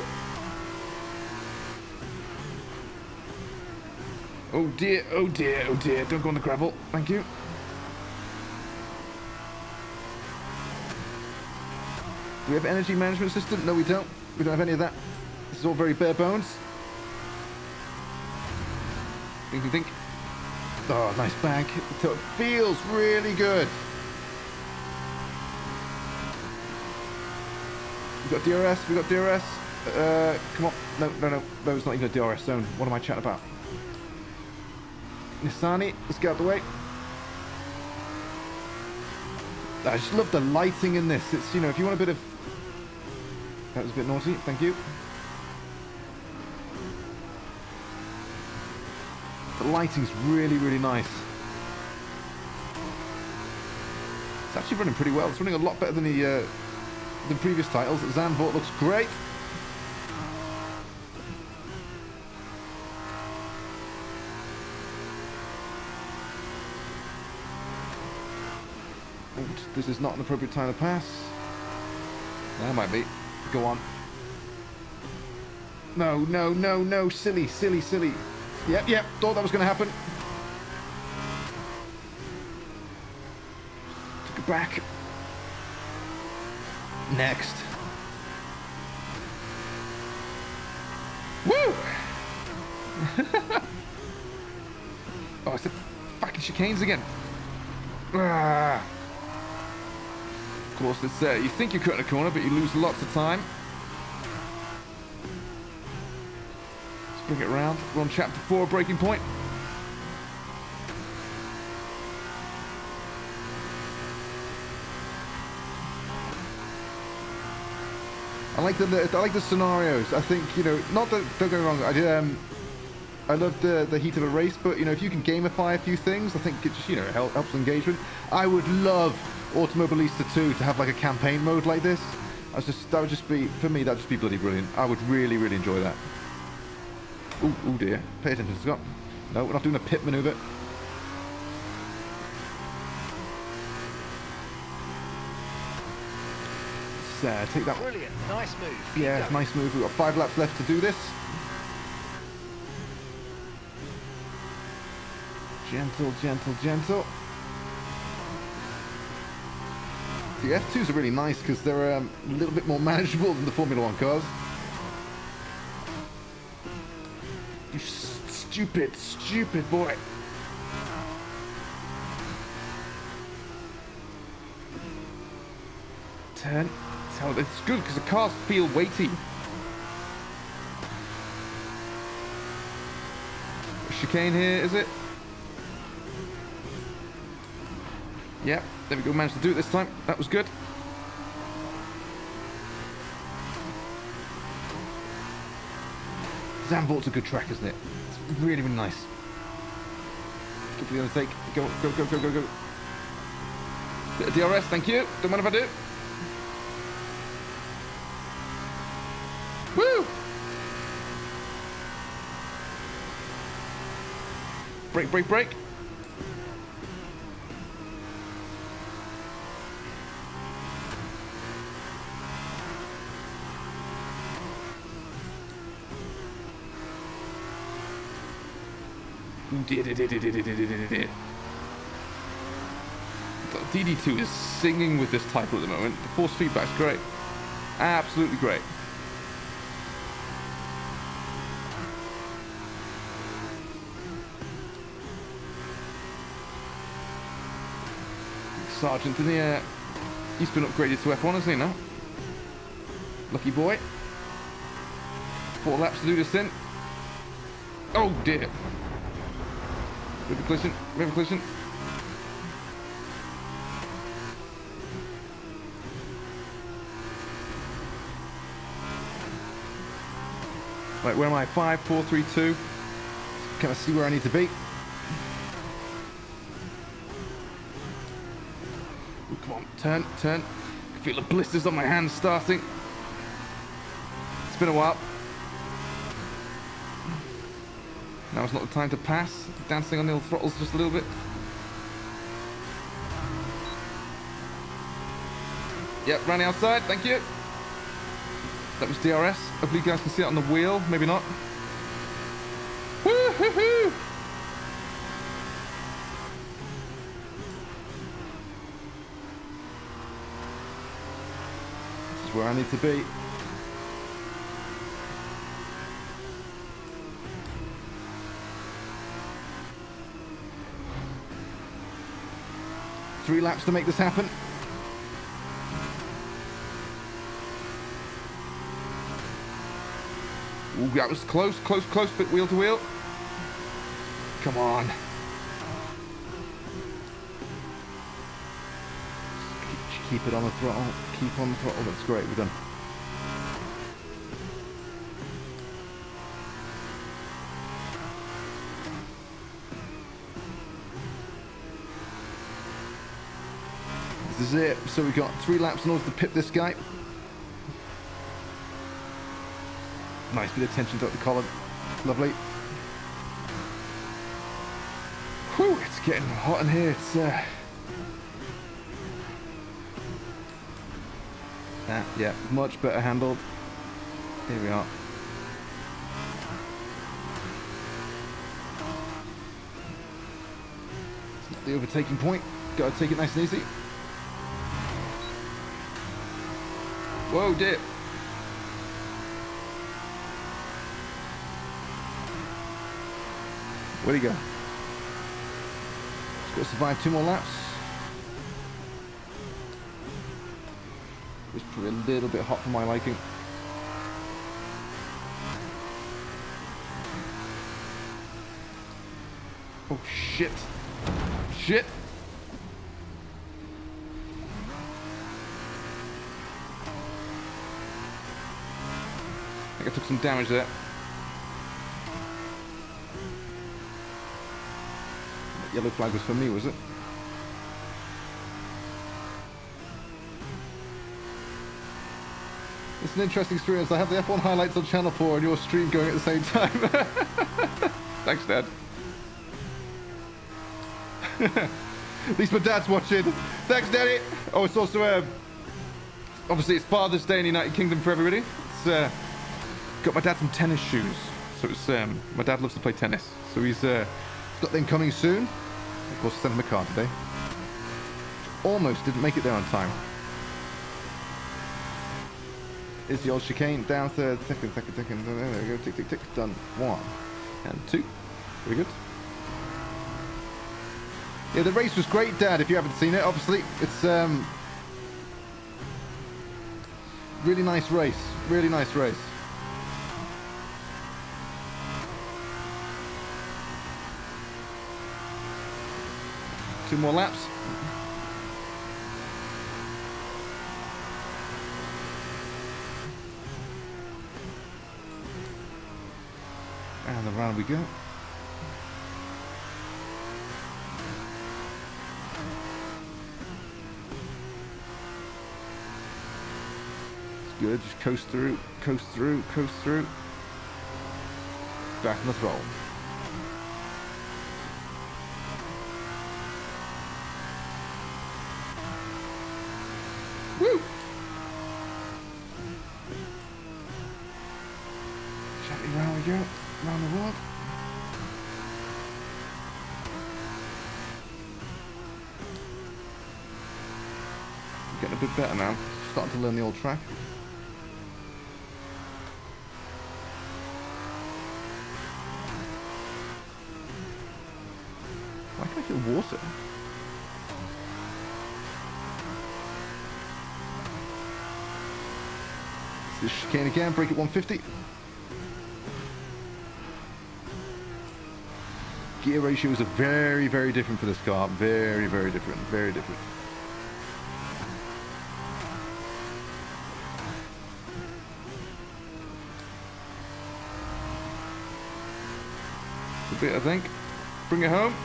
Oh dear, oh dear, oh dear. Don't go on the gravel. Thank you. Do we have energy management system? No, we don't. We don't have any of that. This is all very bare bones. Think, think, think. Oh, nice bank. So it feels really good. We got DRS. We got DRS. Come on. No, no, no. No, it's not even a DRS zone. What am I chatting about? Nissani, let's get out the way. I just love the lighting in this. It's, you know, if you want a bit of... That was a bit naughty. Thank you. The lighting's really, really nice. It's actually running pretty well. It's running a lot better than the previous titles. Zandvoort looks great. This is not an appropriate time to pass. That might be. Go on. No, no, no, no. Silly, silly, silly. Yep, yep. Thought that was going to happen. Took it back. Next. Woo! Oh, it's the fucking chicanes again. Ah. Of course, it's you think you're cutting a corner, but you lose lots of time. Let's bring it around. We're on chapter 4, breaking point. I like the scenarios. I think, you know, not that, don't get me wrong. I love the heat of a race, but you know, if you can gamify a few things, I think it just, you know, helps engagement. I would love Automobilista 2 to have like a campaign mode like this. That would just be, for me, that'd just be bloody brilliant. I would really, really enjoy that. Oh dear. Pay attention, Scott. No, we're not doing a pit maneuver. Let's take that. Brilliant. Nice move. Yeah, nice move. We've got 5 laps left to do this. Gentle, gentle, gentle. The F2s are really nice because they're a little bit more manageable than the Formula 1 cars. You stupid, stupid boy. Turn. So it's good because the cars feel weighty. Chicane here, is it? Yep, there we go, managed to do it this time. That was good. Zandvoort's a good track, isn't it? It's really, really nice. Good for the overtake. Go, go, go, go, go, go. Bit of DRS, thank you. Don't mind if I do. Woo! Brake, brake, brake. DD2 is singing with this title at the moment. The force feedback's great. Absolutely great. Sergeant in the air. He's been upgraded to F1, hasn't he now? Lucky boy. 4 laps to do this in. Oh dear. River collision, river collision. Right, where am I? 5, 4, 3, 2. Can I see where I need to be? Ooh, come on, turn, turn. I can feel the blisters on my hands starting. It's been a while. Now it's not the time to pass. Dancing on the throttles just a little bit. Yep, round the outside, thank you. That was DRS. Hopefully you guys can see it on the wheel. Maybe not. Woo-hoo-hoo! This is where I need to be. 3 laps to make this happen. Ooh, that was close, but wheel to wheel. Come on. Keep it on the throttle. Keep on the throttle. That's great. We're done. This is it. So we've got 3 laps in order to pit this guy. Nice bit of tension throughout the column. Lovely. Whew, it's getting hot in here. It's yeah, much better handled. Here we are. It's not the overtaking point. Gotta take it nice and easy. Whoa, dip. Where'd he go? Just gotta survive 2 more laps. It's probably a little bit hot for my liking. Oh shit. Shit. I think I took some damage there. That yellow flag was for me, was it? It's an interesting experience. I have the F1 highlights on Channel 4 and your stream going at the same time. Thanks, Dad. At least my dad's watching. Thanks, Daddy. Oh, it's also, obviously, it's Father's Day in the United Kingdom for everybody. It's got my dad some tennis shoes. So it's, my dad loves to play tennis. So he's got them coming soon. Of course, I sent him a card today. Almost didn't make it there on time. Is the old chicane down third, second. There we go, tick, tick, tick. Done. 1 and 2. Very good. Yeah, the race was great, Dad, if you haven't seen it, obviously. It's, really nice race. Really nice race. Two more laps. And around we go. It's good, just coast through, coast through, coast through. Back on the throttle. Woo! Gently round we go. Around the world. Getting a bit better now. Starting to learn the old track. Why can I feel water? This chicane again, brake at 150. Gear ratios are very, very different for this car. Very, very different. Very different. It's a bit, I think. Bring it home.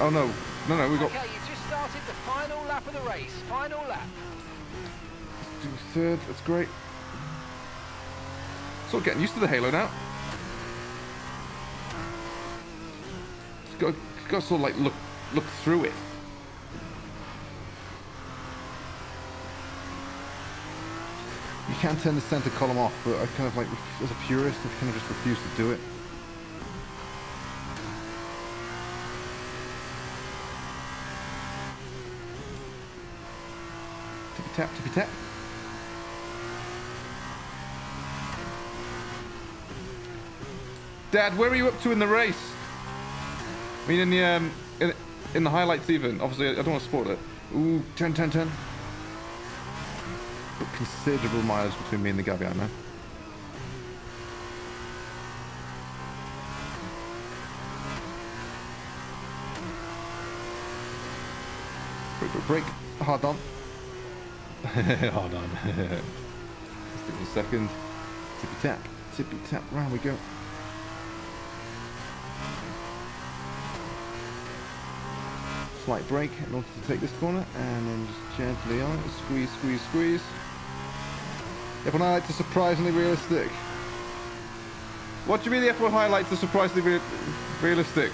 Oh no. No, we got... Okay, you just started the final lap of the race. Final lap. Do third, that's great. Sort of getting used to the halo now. It's got to sort of like look through it. You can turn the center column off, but I kind of like, as a purist, I kind of just refuse to do it. Tippy tap, tippy tap. Dad, where are you up to in the race? I mean, in the highlights even. Obviously, I don't want to spoil it. Ooh, 10. But considerable miles between me and the Gaviai, man. Break. Hard on. Hard on. Let's give it a second. Tippy tap. Tippy tap. Round we go. Slight brake in order to take this corner, and then just gently on. Squeeze, squeeze, squeeze. F1 highlights are surprisingly realistic. What do you mean the F1 highlights are surprisingly realistic?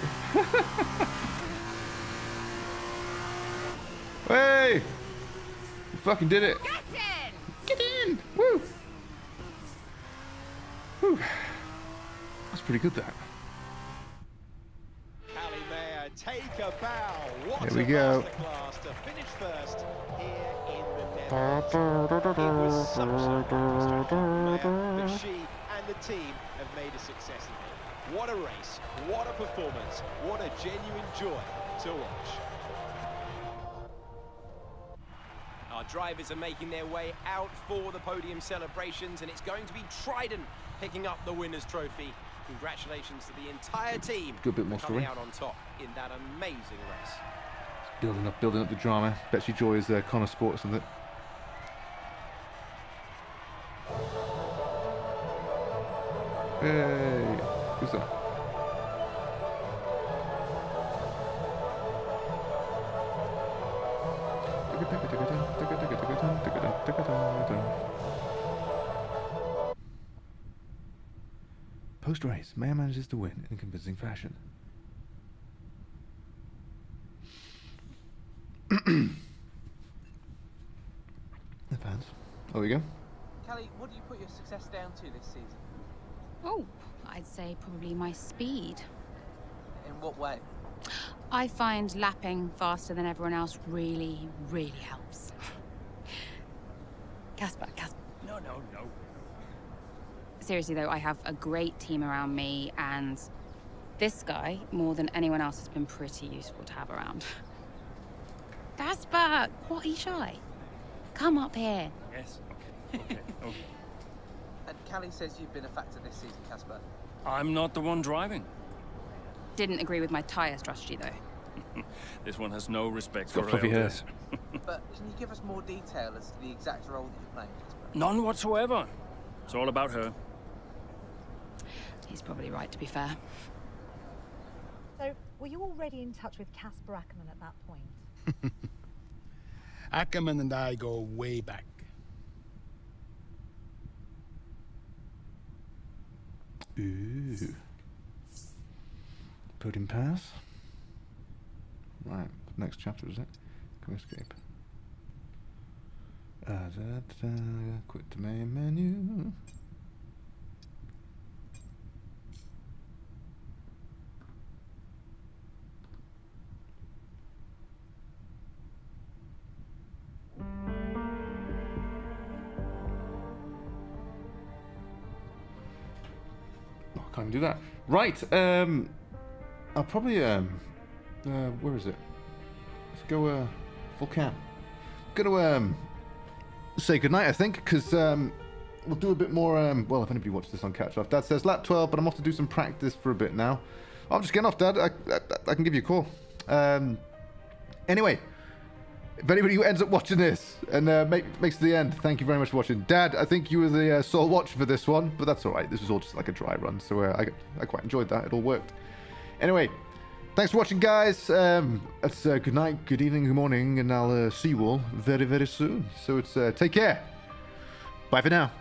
Hey! You fucking did it! Get in! Woo! Whew. That's pretty good, that. Take a bow. What Here we go. To finish first here in the Netherlands. It was such a but she and the team have made a success of it. What a race, what a performance, what a genuine joy to watch. Our drivers are making their way out for the podium celebrations, and it's going to be Trident picking up the winner's trophy. Congratulations to the entire team Good bit more for coming story. out on top in that amazing race. Building up the drama. Bet she enjoys Connor Sports and that. Hey, who's that? Post-race, Maya manages to win in convincing fashion. The fans. There we go. Callie, what do you put your success down to this season? Oh, I'd say probably my speed. In what way? I find lapping faster than everyone else really, really helps. Casper. No. Seriously though, I have a great team around me, and this guy, more than anyone else, has been pretty useful to have around. Casper, what are you shy? Come up here. Yes, okay. And Callie says you've been a factor this season, Casper. I'm not the one driving. Didn't agree with my tyre strategy though. This one has no respect It's got for fluffy hair. elders. But can you give us more detail as to the exact role that you're playing, Casper? None whatsoever. It's all about her. He's probably right, to be fair. So, were you already in touch with Casper Ackerman at that point? Ackerman and I go way back. Ooh. Podium pass. Right, next chapter is it? Can we escape? Quit the main menu. Oh, I can't even do that. Right, I'll probably, where is it? Let's go, full cam. Gonna, say goodnight, I think, because, we'll do a bit more, well, if anybody watched this on Catch Off. Dad says lap 12, but I'm off to do some practice for a bit now. I'm just getting off, Dad. I can give you a call. Anyway, if anybody who ends up watching this and makes it to the end, thank you very much for watching. Dad, I think you were the sole watcher for this one, but that's all right. This was all just like a dry run, so I quite enjoyed that. It all worked. Anyway, thanks for watching, guys. It's good night, good evening, good morning, and I'll see you all very, very soon. So it's take care. Bye for now.